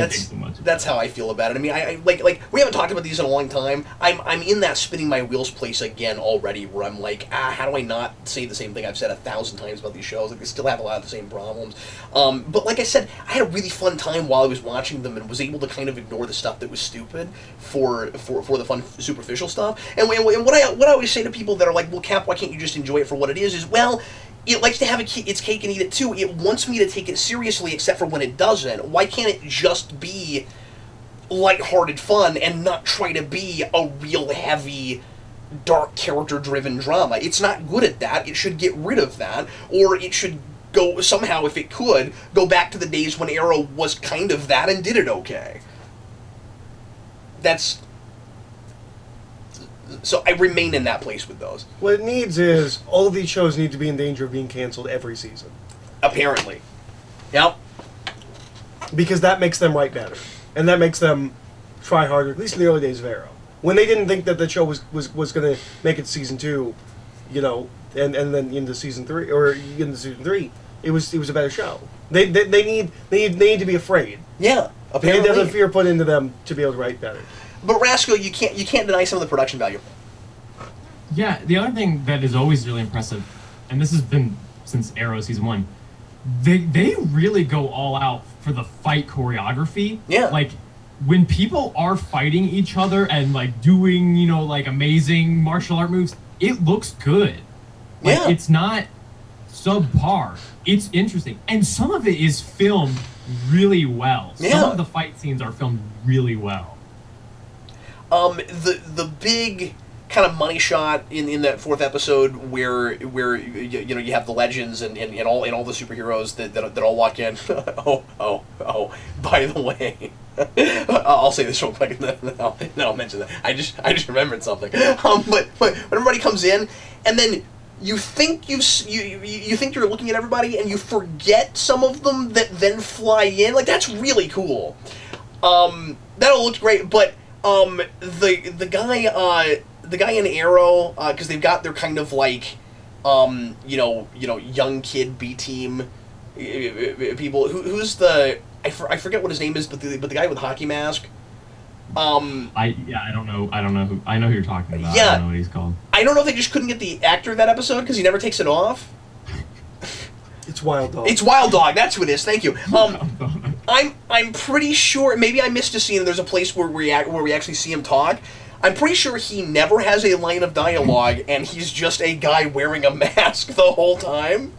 Speaker 1: that's how I feel about it. I mean, I like we haven't talked about these in a long time. I'm in that spinning my wheels place again already, where I'm like, how do I not say the same thing I've said 1,000 times about these shows? Like, they still have a lot of the same problems. But like I said, I had a really fun time while I was watching them, and was able to kind of ignore the stuff that was stupid for the fun, superficial stuff. And what I always say to people that are like, well, Cap, why can't you just enjoy it for what it is, well, it likes to have its cake and eat it too. It wants me to take it seriously, except for when it doesn't. Why can't it just be lighthearted fun and not try to be a real heavy, dark, character-driven drama? It's not good at that. It should get rid of that, or it should go somehow, if it could, go back to the days when Arrow was kind of that and did it okay. So I remain in that place with those.
Speaker 2: What it needs is, all of these shows need to be in danger of being canceled every season.
Speaker 1: Apparently. Yep.
Speaker 2: Because that makes them write better. And that makes them try harder, at least in the early days of Arrow. When they didn't think that the show was going to make it to season 2, and then into season 3, it was a better show. They need to be afraid.
Speaker 1: Yeah, apparently.
Speaker 2: They need to have the fear put into them to be able to write better.
Speaker 1: But Rasco, you can't deny some of the production value.
Speaker 3: Yeah, the other thing that is always really impressive, and this has been since Arrow season 1, they really go all out for the fight choreography.
Speaker 1: Yeah.
Speaker 3: Like, when people are fighting each other and like doing, you know, like amazing martial art moves, it looks good. Like,
Speaker 1: Yeah.
Speaker 3: it's not subpar. It's interesting. And some of it is filmed really well.
Speaker 1: Yeah.
Speaker 3: Some of the fight scenes are filmed really well.
Speaker 1: The big kind of money shot in that fourth episode where you know you have the legends and all the superheroes that all walk in. oh, by the way, I'll say this real quick and then I'll mention that. I just remembered something. But when everybody comes in and then you think you think you're looking at everybody and you forget some of them that then fly in. Like, that's really cool. That'll look great, but the guy in Arrow, because they've got their kind of like you know young kid B team people. Who's the I forget what his name is, but the guy with the hockey mask.
Speaker 3: I don't know who you're talking about.
Speaker 1: Yeah.
Speaker 3: I don't know what he's called.
Speaker 1: I don't know if they just couldn't get the actor that episode because he never takes it off.
Speaker 2: It's Wild Dog.
Speaker 1: It's Wild Dog. That's who it is. Thank you. I'm pretty sure. Maybe I missed a scene. There's a place where we actually see him talk. I'm pretty sure he never has a line of dialogue, and he's just a guy wearing a mask the whole time.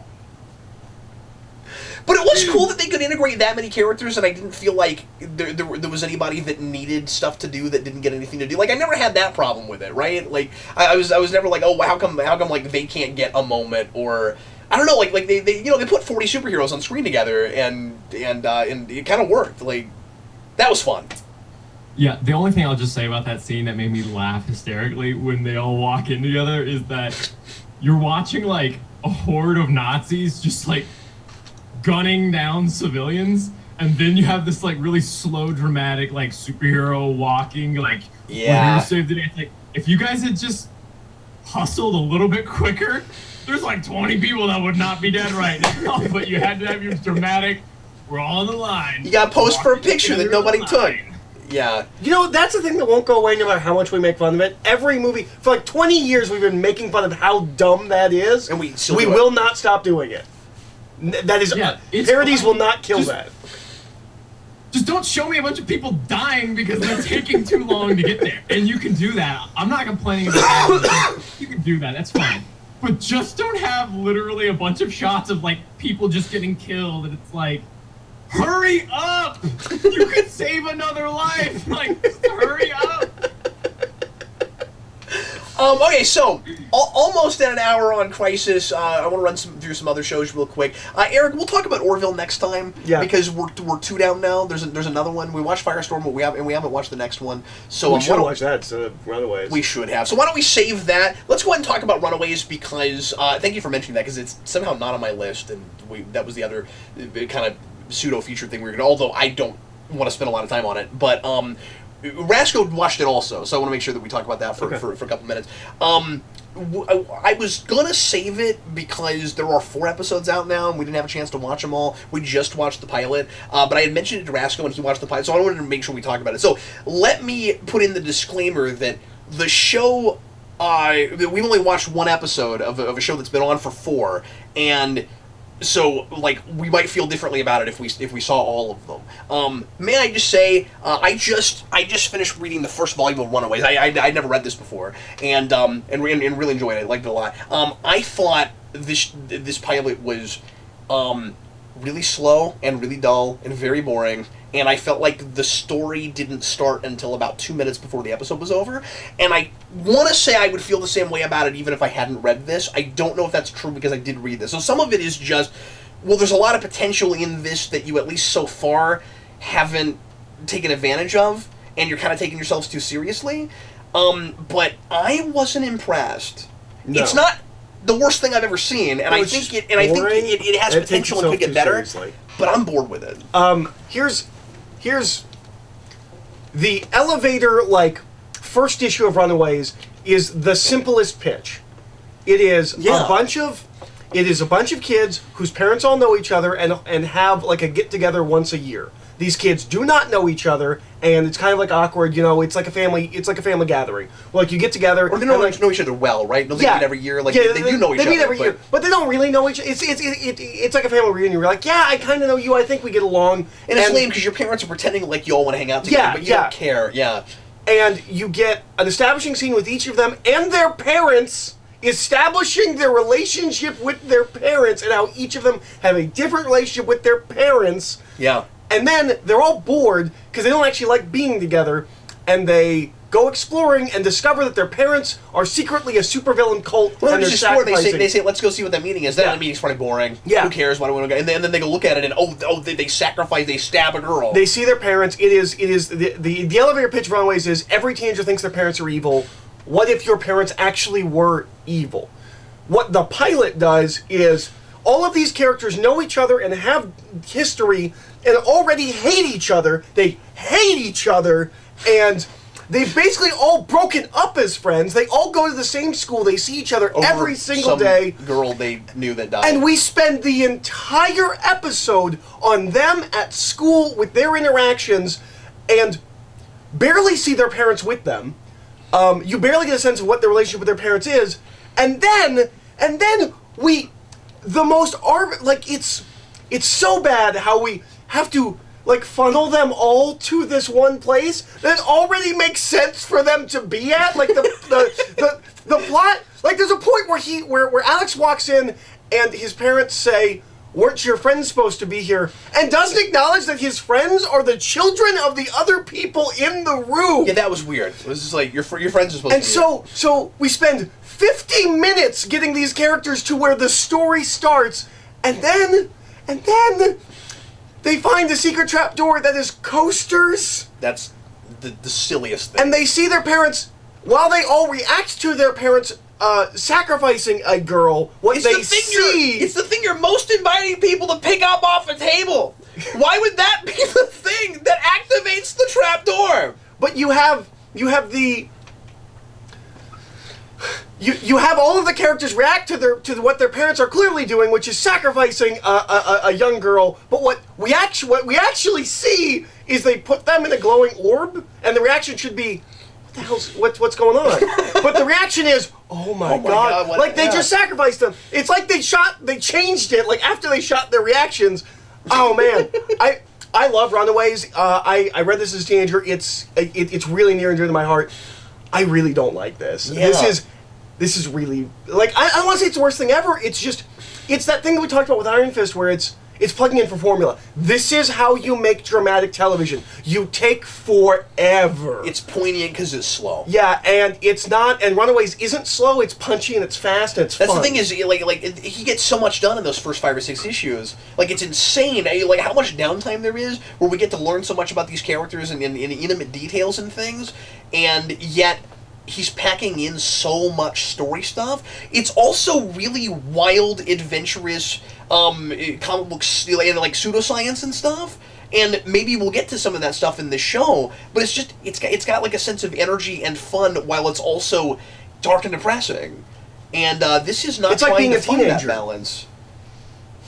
Speaker 1: But it was cool that they could integrate that many characters, and I didn't feel like there was anybody that needed stuff to do that didn't get anything to do. Like, I never had that problem with it, right? Like, I was never like, oh, how come like they can't get a moment, or I don't know, like they you know, they put 40 superheroes on screen together, and it kind of worked. Like, that was fun.
Speaker 3: Yeah, the only thing I'll just say about that scene that made me laugh hysterically when they all walk in together is that you're watching like a horde of Nazis just like gunning down civilians, and then you have this like really slow, dramatic like superhero walking like
Speaker 1: Yeah.
Speaker 3: Save the day. It's like, if you guys had just hustled a little bit quicker, there's like 20 people that would not be dead right now. But you had to have your dramatic, we're all on the line.
Speaker 1: You got to pose for a
Speaker 3: Walking
Speaker 1: picture that
Speaker 3: together in
Speaker 1: nobody
Speaker 3: the
Speaker 1: took.
Speaker 3: line.
Speaker 1: Yeah.
Speaker 2: You know, that's the thing that won't go away no matter how much we make fun of it. Every movie, for like 20 years, we've been making fun of how dumb that is.
Speaker 1: And we still
Speaker 2: we
Speaker 1: do it.
Speaker 2: will not stop doing it. That is,
Speaker 3: Yeah, it's
Speaker 2: parodies
Speaker 3: fine.
Speaker 2: will not kill
Speaker 3: Just-
Speaker 2: that.
Speaker 3: Just don't show me a bunch of people dying because they're taking too long to get there. And you can do that. I'm not complaining about that. You can do that. That's fine. But just don't have literally a bunch of shots of like people just getting killed, and it's like, hurry up! You could save another life. Like, just hurry up.
Speaker 1: Okay, so almost at an hour on Crisis. I want to run through some other shows real quick. Eric, we'll talk about Orville next time.
Speaker 2: Yeah.
Speaker 1: Because we're two down now. There's another one. We watched Firestorm, but we haven't watched the next one. So
Speaker 2: We should
Speaker 1: why
Speaker 2: watch that instead of Runaways.
Speaker 1: we should have. So why don't we save that? Let's go ahead and talk about Runaways because thank you for mentioning that because it's somehow not on my list, and that was the other kind of pseudo feature thing we were going to. Although I don't want to spend a lot of time on it, but Rasco watched it also, so I want to make sure that we talk about that for a couple minutes. I was gonna save it because there are 4 episodes out now, and we didn't have a chance to watch them all. We just watched the pilot, but I had mentioned it to Rasco, and he watched the pilot, so I wanted to make sure we talk about it. So let me put in the disclaimer that the show, we've only watched 1 episode of a show that's been on for 4, and so, like, we might feel differently about it if we saw all of them. May I just say, I just finished reading the first volume of Runaways. I'd never read this before, and really enjoyed it. I liked it a lot. I thought this pilot was really slow and really dull and very boring, and I felt like the story didn't start until about 2 minutes before the episode was over, and I want to say I would feel the same way about it even if I hadn't read this. I don't know if that's true because I did read this. So some of it is just, well, there's a lot of potential in this that you, at least so far, haven't taken advantage of, and you're kind of taking yourselves too seriously. But I wasn't impressed.
Speaker 2: No.
Speaker 1: It's not the worst thing I've ever seen, and I think it has potential and could get better. But I'm bored with it.
Speaker 2: Here's the elevator, like, first issue of Runaways is the simplest pitch. It is a bunch of kids whose parents all know each other and have like a get together once a year. these kids do not know each other, and it's kind of like awkward. It's like a family gathering. Like you get together,
Speaker 1: or they don't know each other well, right? No, they meet every year. Like they do know each other.
Speaker 2: They meet every year, but they don't really know each other. It's like a family reunion. You're like, yeah, I kind of know you. I think we get along.
Speaker 1: And it's lame because your parents are pretending like you all want to hang out together, but you don't care. Yeah.
Speaker 2: And you get an establishing scene with each of them and their parents, establishing their relationship with their parents and how each of them have a different relationship with their parents.
Speaker 1: Yeah.
Speaker 2: And then they're all bored because they don't actually like being together, and they go exploring and discover that their parents are secretly a supervillain cult.
Speaker 1: Well,
Speaker 2: and
Speaker 1: they're just sacrificing. They say, let's go see what that meeting is. That meeting's probably boring.
Speaker 2: Yeah.
Speaker 1: Who cares? Why do we want to go? And then they go look at it, and they sacrifice, they stab a girl.
Speaker 2: They see their parents. It is the elevator pitch of Runaways is every teenager thinks their parents are evil. What if your parents actually were evil? What the pilot does is all of these characters know each other and have history and already hate each other. They hate each other, and they've basically all broken up as friends. They all go to the same school. They see each other every single day.
Speaker 1: Girl they knew that died.
Speaker 2: And we spend the entire episode on them at school with their interactions and barely see their parents with them. You barely get a sense of what their relationship with their parents is. And then it's so bad how we have to funnel them all to this one place that already makes sense for them to be at. Like the plot. Like there's a point where Alex walks in and his parents say, "Weren't your friends supposed to be here?" And doesn't acknowledge that his friends are the children of the other people in the room.
Speaker 1: Yeah, that was weird. It was just like your friends are supposed to be
Speaker 2: here. So we spend 50 minutes getting these characters to where the story starts, and then they find a secret trapdoor that is coasters.
Speaker 1: That's the silliest thing.
Speaker 2: And they see their parents, while they all react to their parents sacrificing a girl, it's
Speaker 1: the thing you're most inviting people to pick up off a table. Why would that be the thing that activates the trapdoor?
Speaker 2: But you have all of the characters react to what their parents are clearly doing, which is sacrificing a young girl. But what we actually see is they put them in a glowing orb, and the reaction should be, "What the hell's what's going on?" But the reaction is, "Oh my god!" They just sacrificed them. It's like they changed it. Like after they shot their reactions. Oh man, I love Runaways. I read this as a teenager. It's really near and dear to my heart. I really don't like this.
Speaker 1: Yeah.
Speaker 2: This is really, like, I don't want to say it's the worst thing ever. It's that thing that we talked about with Iron Fist where it's plugging in for formula. This is how you make dramatic television. You take forever.
Speaker 1: It's poignant because it's slow.
Speaker 2: Yeah, and it's not, and Runaways isn't slow. It's punchy and it's fast and it's fun.
Speaker 1: That's the thing is, he gets so much done in those first 5 or 6 issues. Like, it's insane. Like, how much downtime there is where we get to learn so much about these characters and in intimate details and things, and yet he's packing in so much story stuff. It's also really wild, adventurous comic books, and like pseudoscience and stuff. And maybe we'll get to some of that stuff in the show, but it's got like a sense of energy and fun while it's also dark and depressing. And this is not trying to find that balance.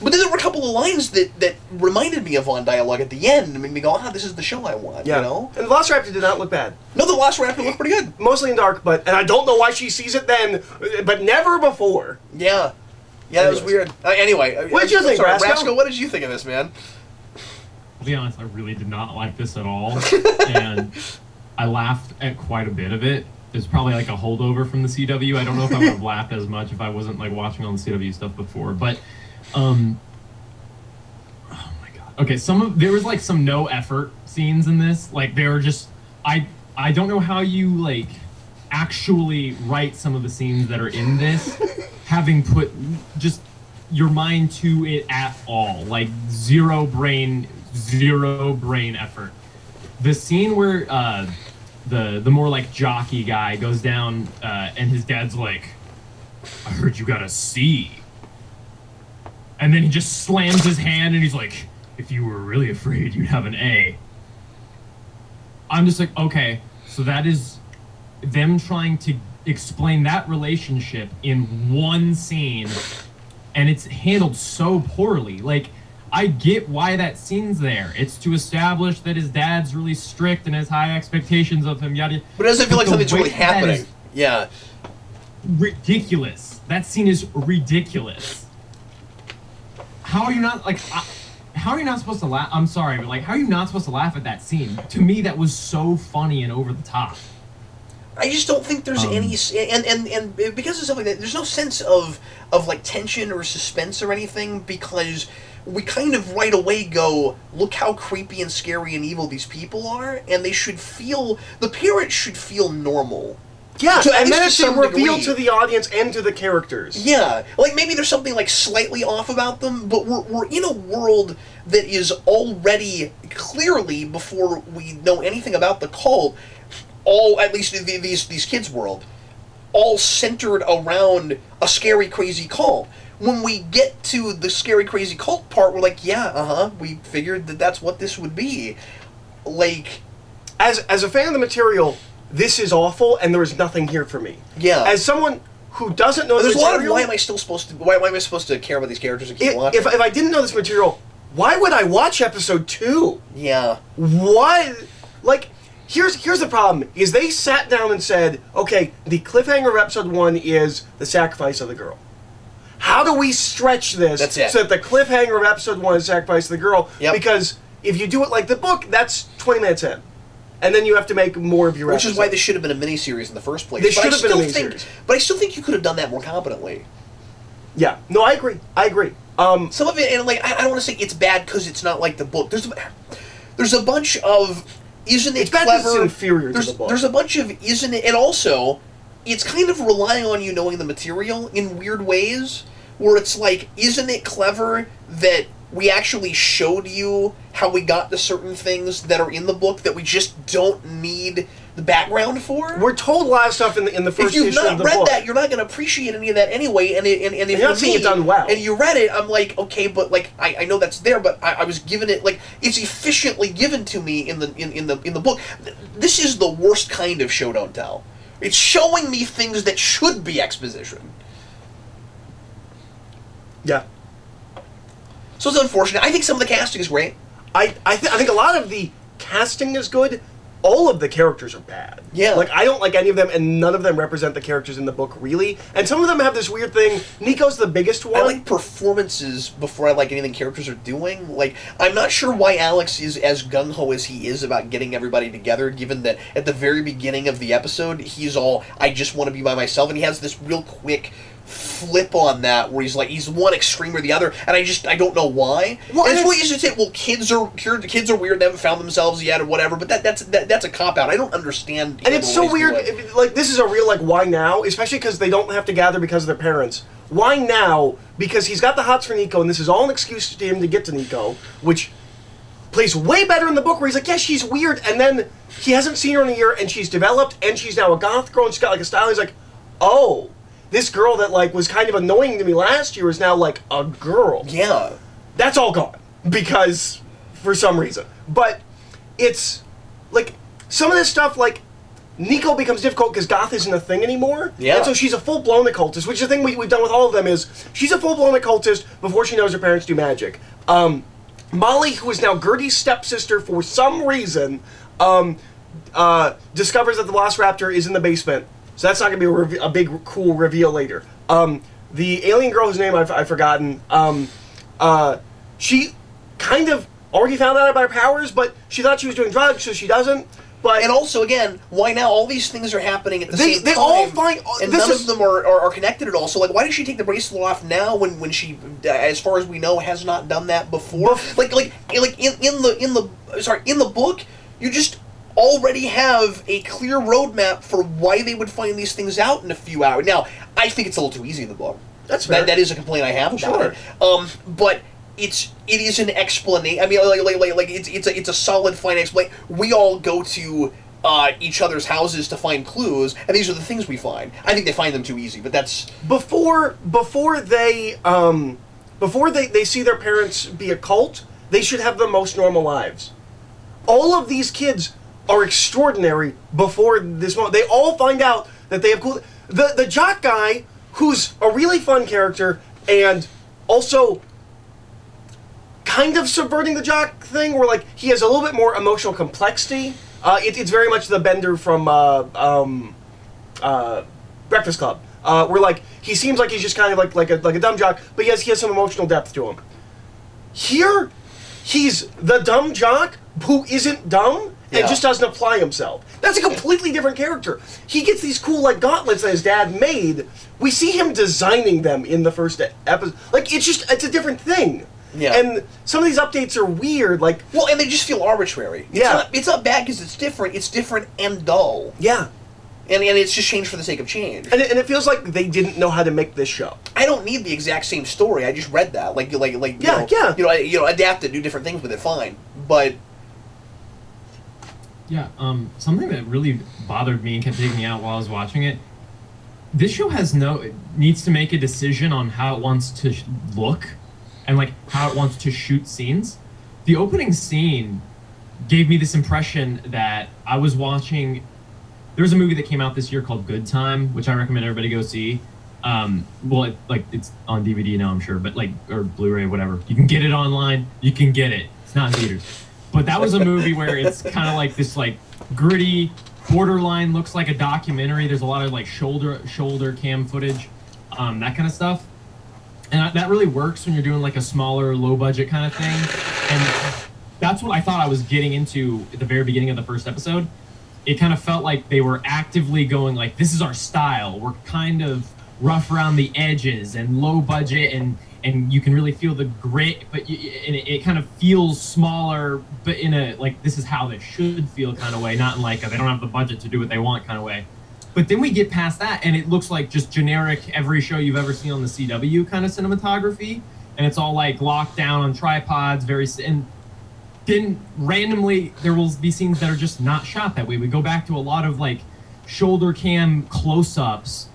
Speaker 1: But then there were a couple of lines that reminded me of Vaughn dialogue at the end and made me go, this is the show I want,
Speaker 2: yeah.
Speaker 1: You know?
Speaker 2: And the Velociraptor did not look bad.
Speaker 1: No, the Velociraptor looked pretty good.
Speaker 2: Mostly in dark, and I don't know why she sees it then, but never before.
Speaker 1: Yeah. Yeah, that was weird. Anyway.
Speaker 2: What did you think, Rasco?
Speaker 1: What did you think of this, man?
Speaker 3: I'll be honest, I really did not like this at all. And I laughed at quite a bit of it. It's probably like a holdover from the CW. I don't know if I would have laughed as much if I wasn't like watching all the CW stuff before, but oh my god. Okay, there was like some no effort scenes in this. Like they were just I don't know how you like actually write some of the scenes that are in this having put just your mind to it at all. Like zero brain effort. The scene where the more like jockey guy goes down and his dad's like, "I heard you got a C." And then he just slams his hand and he's like, "If you were really afraid, you'd have an A." I'm just like, okay, so that is them trying to explain that relationship in one scene, and it's handled so poorly. Like, I get why that scene's there. It's to establish that his dad's really strict and has high expectations of him, yada.
Speaker 1: But it doesn't feel like something's really happening. Yeah.
Speaker 3: Ridiculous. That scene is ridiculous. How are you not, like, how are you not supposed to laugh? I'm sorry, but, like, how are you not supposed to laugh at that scene? To me, that was so funny and over the top.
Speaker 1: I just don't think there's any, and because of something that there's no sense of like tension or suspense or anything, because we kind of right away go, look how creepy and scary and evil these people are, and they should feel, the parents should feel normal.
Speaker 2: Yeah, and then it's revealed
Speaker 1: degree.
Speaker 2: to the audience and to the characters.
Speaker 1: Yeah, like maybe there's something like slightly off about them, but we're in a world that is already clearly, before we know anything about the cult, all, at least these kids' world, all centered around a scary, crazy cult. When we get to the scary, crazy cult part, we're like, yeah, we figured that that's what this would be. Like,
Speaker 2: as a fan of the material, this is awful, and there is nothing here for me.
Speaker 1: Yeah.
Speaker 2: As someone who doesn't know
Speaker 1: there's
Speaker 2: the material,
Speaker 1: a lot of why am I supposed to care about these characters and keep watching?
Speaker 2: If I didn't know this material, why would I watch episode 2?
Speaker 1: Yeah.
Speaker 2: What? Like, here's the problem, is they sat down and said, okay, the cliffhanger of episode 1 is the sacrifice of the girl. How do we stretch this so that the cliffhanger of episode 1 is the sacrifice of the girl?
Speaker 1: Yep.
Speaker 2: Because if you do it like the book, that's 20 minutes in. And then you have to make more of your episodes.
Speaker 1: Which is why this should have been a miniseries in the first place.
Speaker 2: This should have been a miniseries.
Speaker 1: But I still think you could have done that more competently.
Speaker 2: Yeah. No, I agree.
Speaker 1: Some of it, and like, I don't want to say it's bad because it's not like the book. There's a bunch of, isn't it
Speaker 2: it's bad
Speaker 1: clever?
Speaker 2: It's inferior to the book.
Speaker 1: There's a bunch of, isn't it, and also, it's kind of relying on you knowing the material in weird ways, where it's like, isn't it clever that we actually showed you how we got to certain things that are in the book that we just don't need the background for?
Speaker 2: We're told a lot of stuff in the first issue of the book.
Speaker 1: If you've not read that, you're not going to appreciate any of that anyway. And if
Speaker 2: you're not seeing it done well,
Speaker 1: and you read it, I'm like, okay, but like I know that's there, but I was given it, like, it's efficiently given to me in the book. This is the worst kind of show don't tell. It's showing me things that should be exposition.
Speaker 2: Yeah.
Speaker 1: So it's unfortunate. I think some of the casting is great.
Speaker 2: I think a lot of the casting is good. All of the characters are bad.
Speaker 1: Yeah.
Speaker 2: Like, I don't like any of them, and none of them represent the characters in the book, really. And some of them have this weird thing. Nico's the biggest one.
Speaker 1: I like performances before I like anything characters are doing. Like, I'm not sure why Alex is as gung-ho as he is about getting everybody together, given that at the very beginning of the episode, he's all, I just want to be by myself, and he has this real quick flip on that where he's like, he's one extreme or the other, and I don't know why. Well, and it's really easy to say, well, kids are weird, they haven't found themselves yet or whatever, but that's a cop-out. I don't understand.
Speaker 2: And it's so weird, like, this is a real, like, why now? Especially because they don't have to gather because of their parents. Why now? Because he's got the hots for Nico, and this is all an excuse to him to get to Nico, which plays way better in the book, where he's like, yeah, she's weird, and then he hasn't seen her in a year, and she's developed, and she's now a goth girl, and she's got, like, a style. He's like, oh, this girl that, like, was kind of annoying to me last year is now, like, a girl.
Speaker 1: Yeah.
Speaker 2: That's all gone. Because, for some reason. But, it's, like, some of this stuff, like, Nico becomes difficult because goth isn't a thing anymore.
Speaker 1: Yeah.
Speaker 2: And so she's a full-blown occultist, which is the thing we've done with all of them is, she's a full-blown occultist before she knows her parents do magic. Molly, who is now Gertie's stepsister for some reason, discovers that the Velociraptor is in the basement. So that's not going to be a big, cool reveal later. The alien girl whose name I've forgotten, she kind of already found out about her powers, but she thought she was doing drugs, so she doesn't. But
Speaker 1: and also, again, why now? All these things are happening at the same time.
Speaker 2: They all find...
Speaker 1: And none of them are connected at all. So, like, why did she take the bracelet off now when she, as far as we know, has not done that before? Like in the book, you just already have a clear roadmap for why they would find these things out in a few hours. Now, I think it's a little too easy in the book.
Speaker 2: That's fair.
Speaker 1: That is a complaint I have about it. But it is an explanation. I mean, it's a solid, fine explanation. We all go to each other's houses to find clues, and these are the things we find. I think they find them too easy, but that's
Speaker 2: before they see their parents be a cult. They should have the most normal lives. All of these kids are extraordinary before this moment. They all find out that they have cool... The jock guy, who's a really fun character, and also kind of subverting the jock thing, where like he has a little bit more emotional complexity. It's very much the Bender from Breakfast Club, where like he seems like he's just kind of like a dumb jock, but he has some emotional depth to him. Here, he's the dumb jock who isn't dumb and just doesn't apply himself. That's a completely different character. He gets these cool like gauntlets that his dad made. We see him designing them in the first episode. Like it's a different thing.
Speaker 1: Yeah.
Speaker 2: And some of these updates are weird. Like,
Speaker 1: well, and they just feel arbitrary. It's not bad because it's different. It's different and dull.
Speaker 2: Yeah.
Speaker 1: And it's just change for the sake of change.
Speaker 2: And it feels like they didn't know how to make this show.
Speaker 1: I don't need the exact same story. I just read that. Adapt it, do different things with it. Fine, but
Speaker 3: yeah, something that really bothered me and kept taking me out while I was watching it. This show needs to make a decision on how it wants to look, and like how it wants to shoot scenes. The opening scene gave me this impression that I was watching. There's a movie that came out this year called Good Time, which I recommend everybody go see. It's on DVD now, I'm sure, but or Blu-ray, whatever. You can get it online. You can get it. It's not in theaters. But that was a movie where it's kind of like this like gritty, borderline looks like a documentary. There's a lot of like shoulder cam footage, that kind of stuff. And that really works when you're doing like a smaller, low budget kind of thing. And that's what I thought I was getting into at the very beginning of the first episode. It kind of felt like they were actively going like, this is our style. We're kind of rough around the edges and low budget, and you can really feel the grit, but it kind of feels smaller, but in a like, this is how they should feel kind of way, not in like they don't have the budget to do what they want kind of way. But then we get past that, and it looks like just generic every show you've ever seen on the CW kind of cinematography, and it's all like locked down on tripods, and then randomly there will be scenes that are just not shot that way. We go back to a lot of like shoulder cam close-ups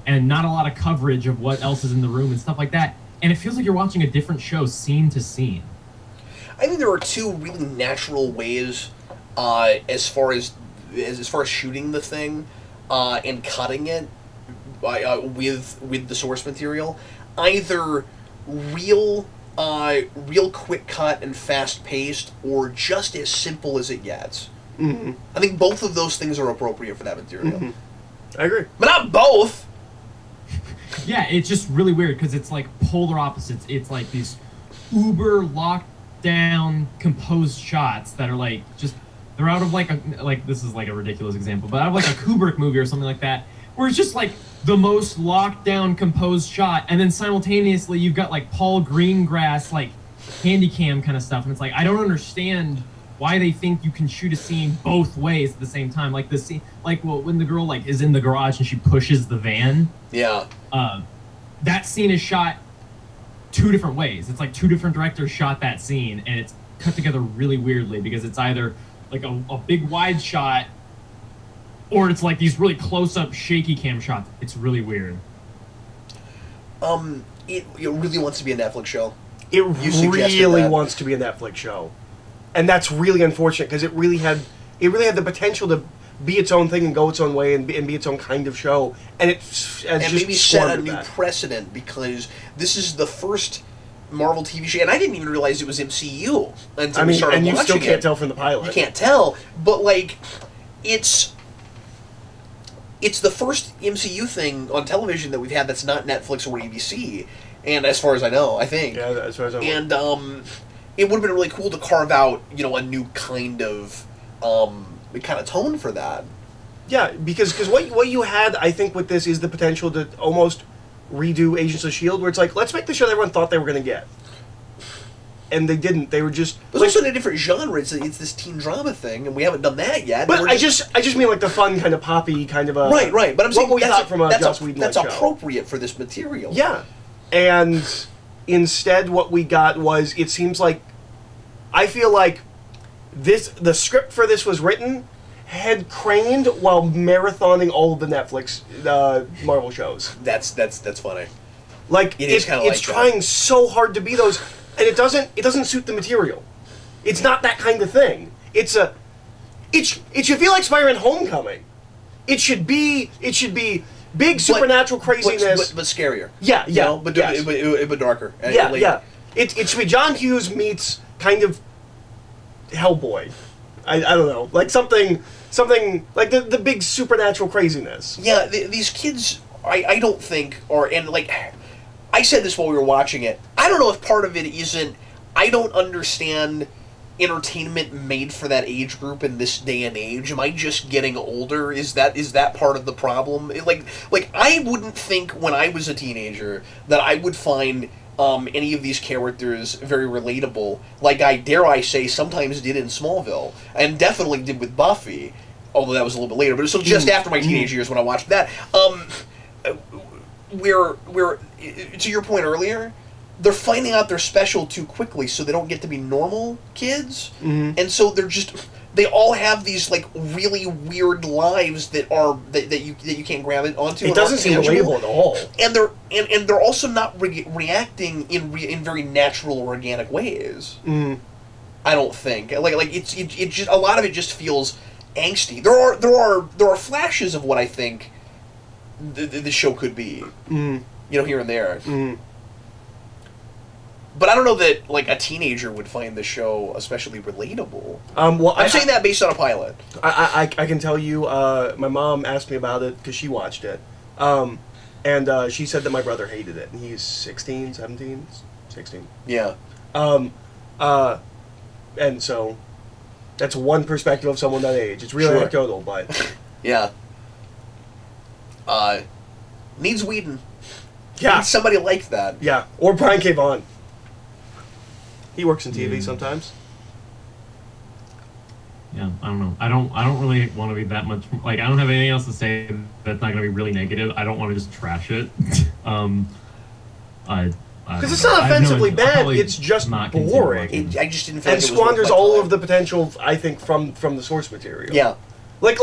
Speaker 3: and not a lot of coverage of what else is in the room and stuff like that, and it feels like you're watching a different show scene to scene.
Speaker 1: I think there are two really natural ways as far as shooting the thing and cutting it with the source material. Either real quick cut and fast paced, or just as simple as it gets.
Speaker 2: Mm-hmm.
Speaker 1: I think both of those things are appropriate for that material.
Speaker 2: Mm-hmm. I agree,
Speaker 1: but not both.
Speaker 3: Yeah, it's just really weird because it's like polar opposites. It's like these uber locked down composed shots that are like just they're out of like this is like a ridiculous example, but out of like a Kubrick movie or something like that, where it's just like the most locked down composed shot, and then simultaneously you've got like Paul Greengrass like handycam kind of stuff, and it's like I don't understand why they think you can shoot a scene both ways at the same time. Like the scene, like when the girl like is in the garage and she pushes the van.
Speaker 1: Yeah.
Speaker 3: That scene is shot two different ways. It's like two different directors shot that scene, and it's cut together really weirdly because it's either like a big wide shot, or it's like these really close-up shaky cam shots. It's really weird.
Speaker 1: It really wants to be a Netflix show.
Speaker 2: It really wants to be a Netflix show, and that's really unfortunate because it really had the potential to be its own thing and go its own way and be its own kind of show, and just
Speaker 1: maybe set a new precedent, because this is the first Marvel TV show, and I didn't even realize it was MCU until we started watching it. And you still
Speaker 2: can't tell from the pilot.
Speaker 1: You can't tell, but like, it's the first MCU thing on television that we've had that's not Netflix or ABC, and as far as I know, I think.
Speaker 2: Yeah, as far as I know.
Speaker 1: And it would have been really cool to carve out, a new kind of tone for that.
Speaker 2: Yeah, because what you had, I think, with this is the potential to almost redo Agents of S.H.I.E.L.D., where it's like, let's make the show that everyone thought they were going to get. And they didn't. They were just...
Speaker 1: But it's also in a different genre. It's this teen drama thing, and we haven't done that yet.
Speaker 2: But I just mean like the fun kind of poppy kind of a...
Speaker 1: Right. But I'm saying
Speaker 2: that's
Speaker 1: appropriate for this material.
Speaker 2: Yeah. And instead what we got was, it seems like... I feel like the script for this was written, head craned, while marathoning all of the Netflix Marvel shows.
Speaker 1: That's funny.
Speaker 2: Like, it's trying so hard to be those... And it doesn't suit the material. It's not that kind of thing. It should feel like Spider-Man Homecoming. It should be big supernatural craziness,
Speaker 1: but scarier.
Speaker 2: Yeah.
Speaker 1: But darker.
Speaker 2: Yeah. it should be John Hughes meets kind of Hellboy. I don't know, like something like the big supernatural craziness.
Speaker 1: Yeah, these kids, I don't think, and like, I said this while we were watching it, I don't know if part of it isn't, I don't understand entertainment made for that age group in this day and age. Am I just getting older? Is that part of the problem? Like I wouldn't think when I was a teenager that I would find any of these characters very relatable, like I dare I say sometimes did in Smallville, and definitely did with Buffy, although that was a little bit later, but it was still just after my teenage years when I watched that. Where to your point earlier, they're finding out they're special too quickly, so they don't get to be normal kids, and so they all have these like really weird lives that you can't grab it onto.
Speaker 2: It doesn't seem relatable at all,
Speaker 1: and they're also not reacting in very natural or organic ways. I don't think like it's just a lot of it just feels angsty. There are flashes of what I think the show could be, here and there. But I don't know that like a teenager would find the show especially relatable.
Speaker 2: Well,
Speaker 1: I'm saying that based on a pilot.
Speaker 2: I can tell you, my mom asked me about it because she watched it, and she said that my brother hated it, and he's 16, 17, 16.
Speaker 1: Yeah.
Speaker 2: And so that's one perspective of someone that age. It's really anecdotal, but
Speaker 1: yeah. Needs Whedon.
Speaker 2: Yeah.
Speaker 1: Needs somebody like that.
Speaker 2: Yeah, or Brian K. Vaughan. He works in TV sometimes.
Speaker 3: Yeah, I don't know. I don't really want to be that much. Like, I don't have anything else to say that's not going to be really negative. I don't want to just trash it. Because
Speaker 2: it's not offensively bad. It's just boring.
Speaker 1: I just didn't feel
Speaker 2: and
Speaker 1: like it was
Speaker 2: squanders
Speaker 1: worth my
Speaker 2: all
Speaker 1: time.
Speaker 2: of the potential, I think, from the source material.
Speaker 1: Yeah.
Speaker 2: Like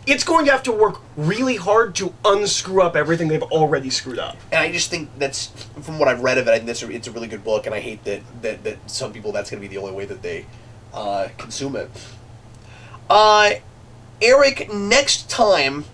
Speaker 2: it's going to have to work really hard to unscrew up everything they've already screwed up.
Speaker 1: And I just think that's, from what I've read of it, I think it's a really good book, and I hate that some people, that's going to be the only way that they consume it. Eric, next time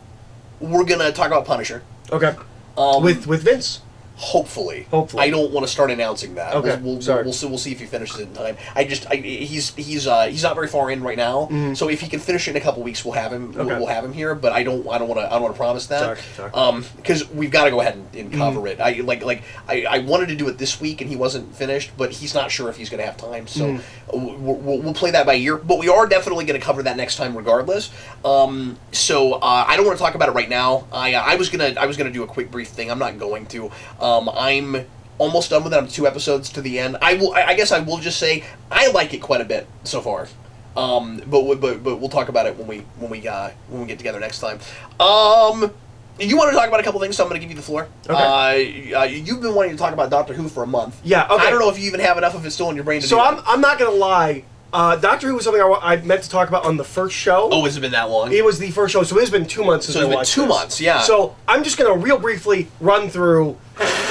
Speaker 1: we're going to talk about Punisher.
Speaker 2: Okay. With Vince.
Speaker 1: Hopefully.
Speaker 2: Hopefully.
Speaker 1: I don't want to start announcing that.
Speaker 2: Okay. Sorry.
Speaker 1: We'll see if he finishes it in time. He's not very far in right now. So if he can finish it in a couple weeks, we'll have him.
Speaker 2: Okay.
Speaker 1: We'll have him here. But I don't want to promise that.
Speaker 2: Sorry.
Speaker 1: Because we've got to go ahead and cover it. I wanted to do it this week, and he wasn't finished, but he's not sure if he's going to have time. So we'll play that by ear. But we are definitely going to cover that next time, regardless. So I don't want to talk about it right now. I was gonna do a quick brief thing. I'm not going to. I'm almost done with it. I'm 2 episodes to the end. I guess I will just say I like it quite a bit so far. But we'll talk about it when we get together next time. You want to talk about a couple things, so I'm going to give you the floor.
Speaker 2: Okay.
Speaker 1: You've been wanting to talk about Doctor Who for a month.
Speaker 2: Yeah. Okay.
Speaker 1: I don't know if you even have enough of it still in your brain to do
Speaker 2: So
Speaker 1: that.
Speaker 2: I'm not gonna lie. Doctor Who was something I meant to talk about on the first show.
Speaker 1: Oh, has it been that long?
Speaker 2: It was the first show, so it has been 2 months since I watched
Speaker 1: it's been 2 months, yeah.
Speaker 2: So I'm just going to real briefly run through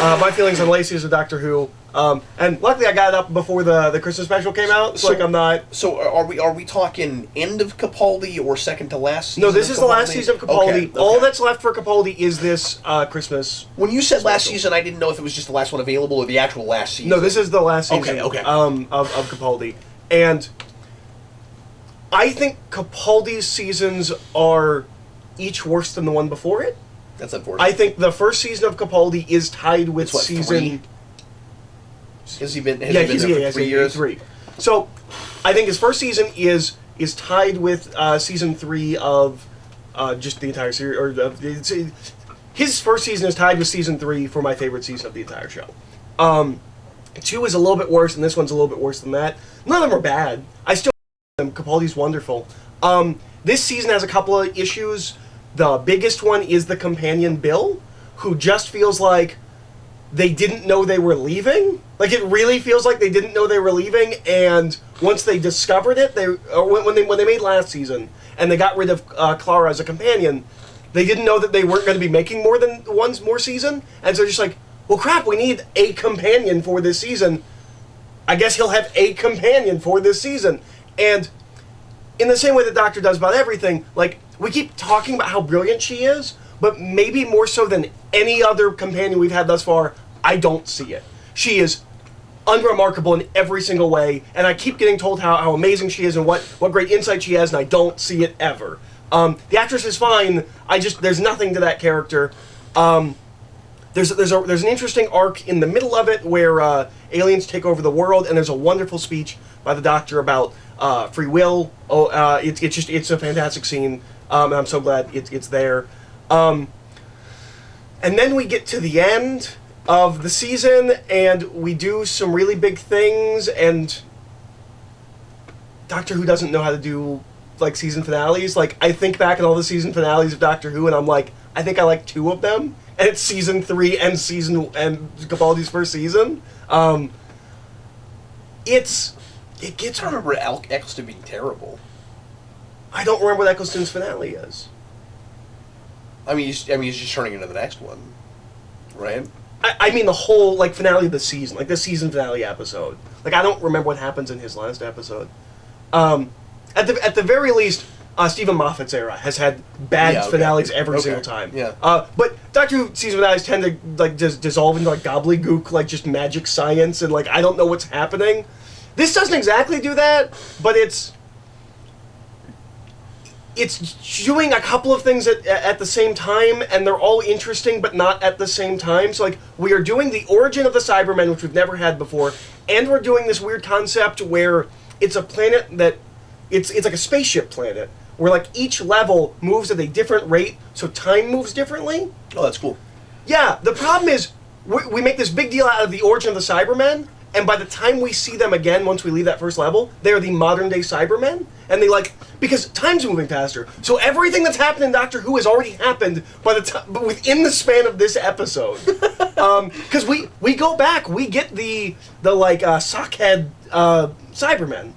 Speaker 2: my feelings on late season of Doctor Who. And luckily I got it up before the Christmas special came out, so like I'm not...
Speaker 1: So are we talking end of Capaldi or second to last season?
Speaker 2: No, this is the last season of Capaldi.
Speaker 1: Okay.
Speaker 2: All that's left for Capaldi is this Christmas.
Speaker 1: When you said last
Speaker 2: special.
Speaker 1: season, I didn't know if it was just the last one available or the actual last season.
Speaker 2: No, this is the last season
Speaker 1: Okay.
Speaker 2: of Capaldi. And I think Capaldi's seasons are each worse than the one before it.
Speaker 1: That's unfortunate.
Speaker 2: I think the first season of Capaldi is tied with
Speaker 1: It's what,
Speaker 2: season...
Speaker 1: 3? Has he been there for 3 years?
Speaker 2: 3. So, I think his first season is tied with season 3 of just the entire series. His first season is tied with season 3 for my favorite season of the entire show. 2 is a little bit worse, and this one's a little bit worse than that. None of them are bad. I still like them. Capaldi's wonderful. This season has a couple of issues. The biggest one is the companion Bill, who just feels like they didn't know they were leaving. Like, it really feels like they didn't know they were leaving, and once they discovered it, when they made last season, and they got rid of Clara as a companion, they didn't know that they weren't going to be making more than one more season, and so just like, well, crap, we need a companion for this season. I guess he'll have a companion for this season. And in the same way the Doctor does about everything, like, we keep talking about how brilliant she is, but maybe more so than any other companion we've had thus far, I don't see it. She is unremarkable in every single way, and I keep getting told how amazing she is and what great insight she has, and I don't see it ever. The actress is fine. There's nothing to that character. There's an interesting arc in the middle of it where aliens take over the world, and there's a wonderful speech by the Doctor about free will. It's a fantastic scene, and I'm so glad it's there. And then we get to the end of the season, and we do some really big things, and Doctor Who doesn't know how to do like season finales. Like, I think back at all the season finales of Doctor Who, and I'm like, I think I like 2 of them, and it's season 3 and Capaldi's first season. It gets.
Speaker 1: I don't remember Eccleston being terrible.
Speaker 2: I don't remember what Eccleston's finale is.
Speaker 1: I mean, he's just turning into the next one, right?
Speaker 2: I mean the whole like finale of the season, like the season finale episode. Like, I don't remember what happens in his last episode. At the very least, Stephen Moffat's era has had bad finales every single time.
Speaker 1: Yeah.
Speaker 2: But Doctor Who season finales tend to like just dissolve into like gobbledygook, like just magic science, and like I don't know what's happening. This doesn't exactly do that, but it's doing a couple of things at the same time, and they're all interesting, but not at the same time. So, like, we are doing the origin of the Cybermen, which we've never had before, and we're doing this weird concept where it's a planet that it's like a spaceship planet, where like each level moves at a different rate, so time moves differently.
Speaker 1: Oh, that's cool.
Speaker 2: Yeah, the problem is we make this big deal out of the origin of the Cybermen, and by the time we see them again, once we leave that first level, they're the modern-day Cybermen. And they, like, because time's moving faster, so everything that's happened in Doctor Who has already happened but within the span of this episode. Because we go back, we get the sockhead Cybermen.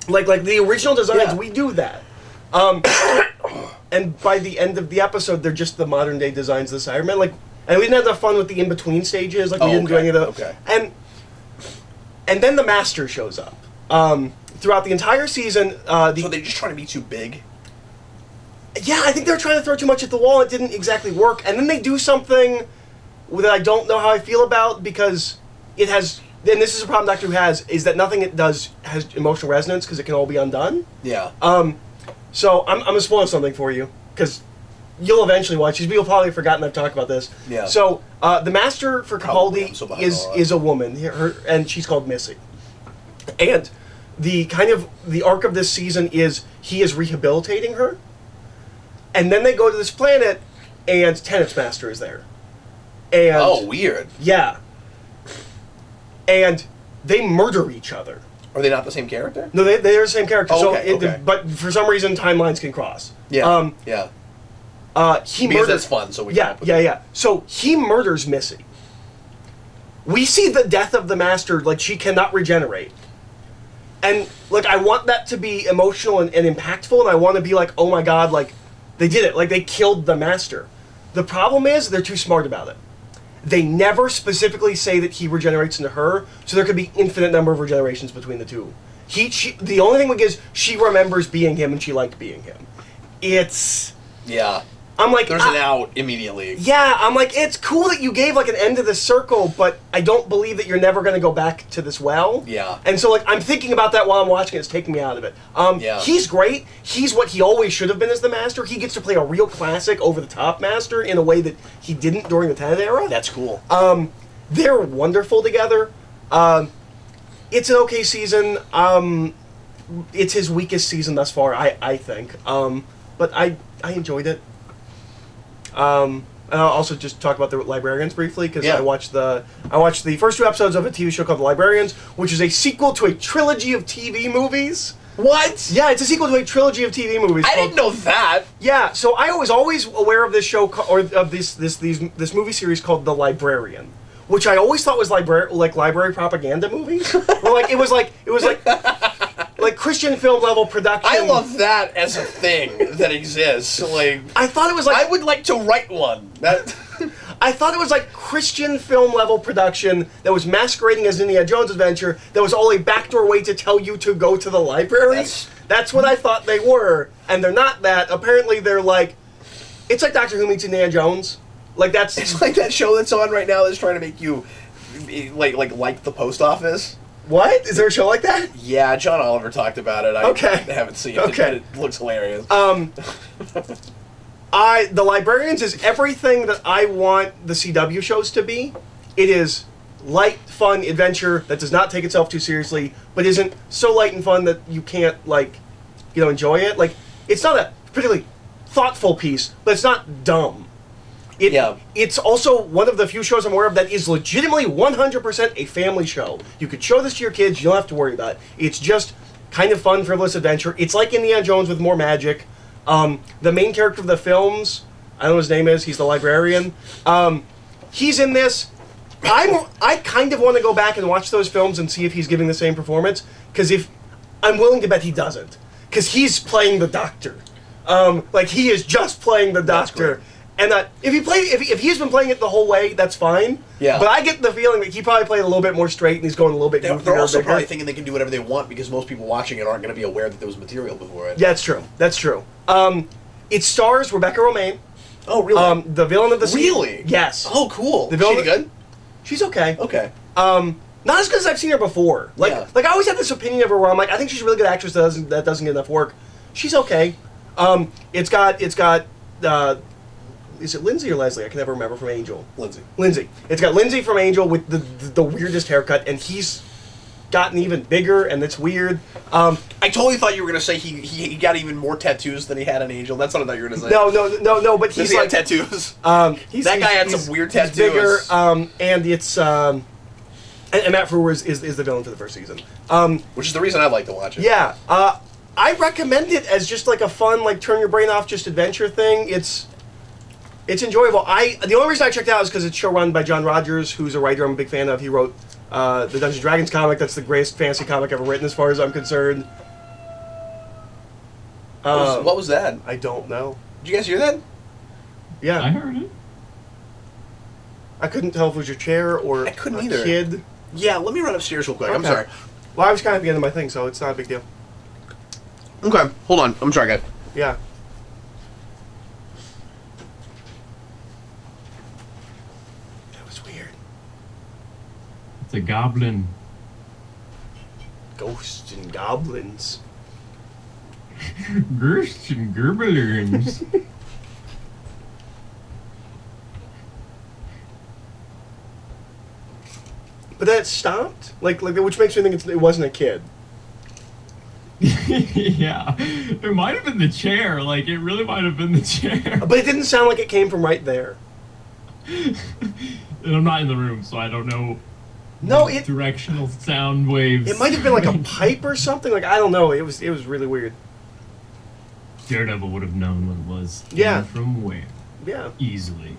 Speaker 2: Like the original designs, we do that. And by the end of the episode, they're just the modern-day designs of the Cybermen. Like, and we didn't have enough fun with the in-between stages, like we didn't do any of those.
Speaker 1: Okay.
Speaker 2: And then the Master shows up. Throughout the entire season...
Speaker 1: so they're just trying to be too big?
Speaker 2: Yeah, I think they were trying to throw too much at the wall. It didn't exactly work. And then they do something that I don't know how I feel about, because it has... And this is a problem Doctor Who has, is that nothing it does has emotional resonance, because it can all be undone.
Speaker 1: Yeah.
Speaker 2: So I'm going to spoil something for you, because you'll eventually watch these. You'll probably have forgotten I've talked about this.
Speaker 1: Yeah.
Speaker 2: So the Master for Capaldi is a woman, and she's called Missy. And the arc of this season is he is rehabilitating her, and then they go to this planet, and Tennant's Master is there. And
Speaker 1: oh, weird.
Speaker 2: Yeah. And they murder each other.
Speaker 1: Are they not the same character?
Speaker 2: No, they're the same character.
Speaker 1: Oh, okay.
Speaker 2: But for some reason, timelines can cross.
Speaker 1: Yeah. Yeah. Because that's fun, so we
Speaker 2: Yeah. So he murders Missy. We see the death of the Master, like, she cannot regenerate. And, like, I want that to be emotional and impactful, and I want to be like, oh my god, like, they did it. Like, they killed the Master. The problem is, they're too smart about it. They never specifically say that he regenerates into her, so there could be infinite number of regenerations between the two. The only thing we get is she remembers being him, and she liked being him.
Speaker 1: Yeah.
Speaker 2: I'm like...
Speaker 1: There's an out immediately.
Speaker 2: Yeah, I'm like, it's cool that you gave, like, an end to the circle, but I don't believe that you're never going to go back to this well.
Speaker 1: Yeah.
Speaker 2: And so, like, I'm thinking about that while I'm watching it. It's taking me out of it.
Speaker 1: Yeah.
Speaker 2: He's great. He's what he always should have been as the Master. He gets to play a real classic, over-the-top Master in a way that he didn't during the Tennant era.
Speaker 1: That's cool.
Speaker 2: They're wonderful together. It's an okay season. It's his weakest season thus far, I think. But I enjoyed it. And I'll also just talk about the Librarians briefly, because I watched the first 2 episodes of a TV show called The Librarians, which is a sequel to a trilogy of TV movies.
Speaker 1: What?
Speaker 2: Yeah, it's a sequel to a trilogy of TV movies.
Speaker 1: I didn't know that.
Speaker 2: Yeah, so I was always aware of this show, or of this movie series called The Librarian, which I always thought was library propaganda movies. Or like it was like Christian film level production.
Speaker 1: I love that as a thing that exists. Like,
Speaker 2: I thought it was like,
Speaker 1: I would like to write one.
Speaker 2: I thought it was like Christian film level production that was masquerading as Indiana Jones Adventure, that was all a backdoor way to tell you to go to the library. That's what I thought they were, and they're not that. Apparently they're like, it's like Doctor Who meets Indiana Jones. Like, that's...
Speaker 1: It's like that show that's on right now that's trying to make you like the post office.
Speaker 2: What? Is there a show like that?
Speaker 1: Yeah, John Oliver talked about it. I
Speaker 2: Okay.
Speaker 1: haven't seen it,
Speaker 2: Okay.
Speaker 1: but it looks hilarious.
Speaker 2: The Librarians is everything that I want the CW shows to be. It is light, fun, adventure that does not take itself too seriously, but isn't so light and fun that you can't, enjoy it. Like, it's not a particularly thoughtful piece, but it's not dumb. It's also one of the few shows I'm aware of that is legitimately 100% a family show. You could show this to your kids, you don't have to worry about it. It's just kind of fun, frivolous adventure. It's like Indiana Jones with more magic. The main character of the films, I don't know what his name is, he's the librarian. He's in this. I kind of want to go back and watch those films and see if he's giving the same performance, because if I'm willing to bet he doesn't, because he's playing the doctor. He is just playing the doctor. And if he's been playing it the whole way, that's fine.
Speaker 1: Yeah.
Speaker 2: But I get the feeling that he probably played a little bit more straight and he's going a little bit goofier.
Speaker 1: They're also
Speaker 2: bigger.
Speaker 1: probably thinking they can do whatever they want because most people watching it aren't going to be aware that there was material before it.
Speaker 2: Yeah, that's true. That's true. It stars Rebecca Romaine.
Speaker 1: Oh, really?
Speaker 2: The villain of the season.
Speaker 1: Really?
Speaker 2: Yes.
Speaker 1: Oh, cool.
Speaker 2: The
Speaker 1: Is
Speaker 2: villain
Speaker 1: she good?
Speaker 2: She's okay.
Speaker 1: Okay.
Speaker 2: Not as good as I've seen her before. I always had this opinion of her where I'm like, I think she's a really good actress that doesn't get enough work. She's okay. It's got is it Lindsay or Leslie? I can never remember from Angel. Lindsay. It's got Lindsay from Angel with the weirdest haircut, and he's gotten even bigger, and it's weird.
Speaker 1: I totally thought you were going to say he got even more tattoos than he had in Angel. That's not what I thought you were going to say.
Speaker 2: No, but he's like
Speaker 1: tattoos.
Speaker 2: That
Speaker 1: guy had some weird tattoos.
Speaker 2: Bigger, and it's and Matt Frewer is the villain for the first season.
Speaker 1: Which is the reason I like to watch it.
Speaker 2: Yeah. I recommend it as just like a fun, turn your brain off, just adventure thing. It's enjoyable. The only reason I checked it out is because it's show run by John Rogers, who's a writer I'm a big fan of. He wrote the Dungeons & Dragons comic. That's the greatest fantasy comic ever written, as far as I'm concerned.
Speaker 1: What was that?
Speaker 2: I don't know.
Speaker 1: Did you guys hear that?
Speaker 2: Yeah.
Speaker 3: I heard it.
Speaker 2: I couldn't tell if it was your chair or
Speaker 1: I couldn't
Speaker 2: a
Speaker 1: either.
Speaker 2: kid.
Speaker 1: Yeah, let me run upstairs real quick. I'm
Speaker 2: Okay.
Speaker 1: sorry.
Speaker 2: Well, I was kind of at the end of my thing, so it's not a big deal.
Speaker 1: Okay, hold on. I'm sorry, guys.
Speaker 2: Yeah. That was weird.
Speaker 3: It's a goblin.
Speaker 2: Ghosts and goblins.
Speaker 3: Ghosts and gerbillions.
Speaker 2: But that stopped? Which makes me think it wasn't a kid.
Speaker 3: Yeah. It might have been the chair. It really might have been the chair.
Speaker 2: But it didn't sound like it came from right there.
Speaker 3: And I'm not in the room, so I don't know.
Speaker 2: No,
Speaker 3: Directional sound waves.
Speaker 2: it might have been like a pipe or something. I don't know. It was really weird.
Speaker 3: Daredevil would have known what it was.
Speaker 2: Yeah.
Speaker 3: Came from where?
Speaker 2: Yeah.
Speaker 3: Easily.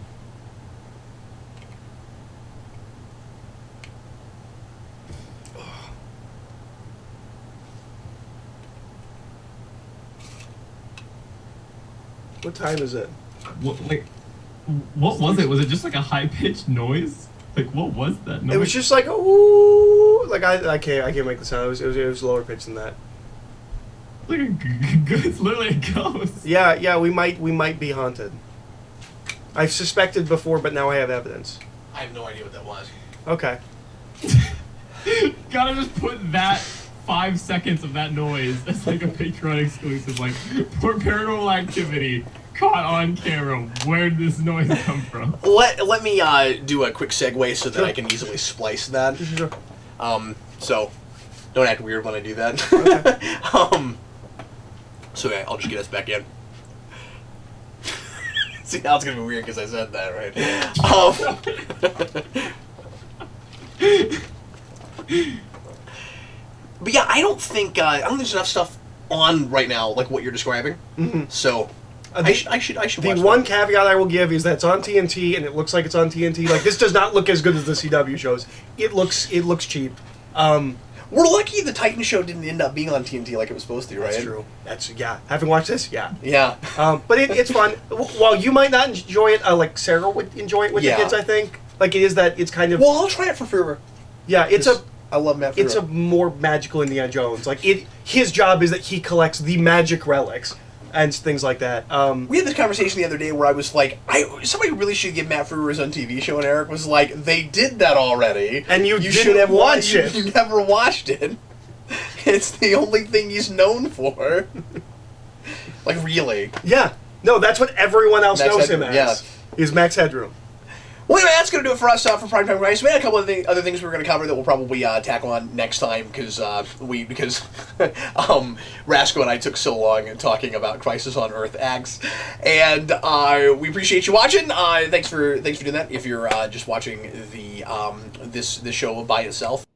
Speaker 2: What time is it?
Speaker 3: What was it? Was it just a high-pitched noise? What was that noise?
Speaker 2: It was just ooh. I can't make the sound. It was lower pitched than that.
Speaker 3: It's literally a ghost.
Speaker 2: Yeah, we might be haunted. I've suspected before, but now I have evidence.
Speaker 1: I have no idea what that was.
Speaker 2: Okay.
Speaker 3: Gotta just put that 5 seconds of that noise as a Patreon exclusive, for Paranormal Activity caught on camera. Where did this noise come from?
Speaker 1: Let me do a quick segue so that I can easily splice that.
Speaker 2: Sure.
Speaker 1: So don't act weird when I do that.
Speaker 2: Okay.
Speaker 1: So yeah, I'll just get us back in. See, now it's gonna be weird because I said that, right? But yeah, I don't think there's enough stuff on right now like what you're describing.
Speaker 2: Mm-hmm.
Speaker 1: So I should watch
Speaker 2: The one caveat I will give is that it's on TNT, and it looks like it's on TNT. This does not look as good as the CW shows. It looks cheap.
Speaker 1: We're lucky the Titan show didn't end up being on TNT like it was supposed to, right?
Speaker 2: That's true. Having watched this, yeah.
Speaker 1: Yeah.
Speaker 2: But it's fun. While you might not enjoy it, Sarah would enjoy it with the kids, I think. It is that it's kind of...
Speaker 1: Well, I'll try it for Ferber.
Speaker 2: Yeah,
Speaker 1: I love Matt Ferber.
Speaker 2: It's a more magical Indiana Jones. His job is that he collects the magic relics. and things like that.
Speaker 1: We had this conversation the other day where I was like, somebody really should give Matt Frewer his own TV show, and Eric was like, they did that already.
Speaker 2: And you
Speaker 1: should
Speaker 2: didn't
Speaker 1: have
Speaker 2: watch it.
Speaker 1: You never watched it. It's the only thing he's known for. Like, really.
Speaker 2: Yeah. No, that's what everyone else
Speaker 1: Max
Speaker 2: knows him
Speaker 1: Headroom,
Speaker 2: as. He's Max Headroom.
Speaker 1: Well, anyway, that's going to do it for us for Primetime Rice. We had a couple of other things we were going to cover that we'll probably tackle on next time because Rasco and I took so long talking about Crisis on Earth X, and we appreciate you watching. Thanks for doing that. If you're just watching the this show by itself.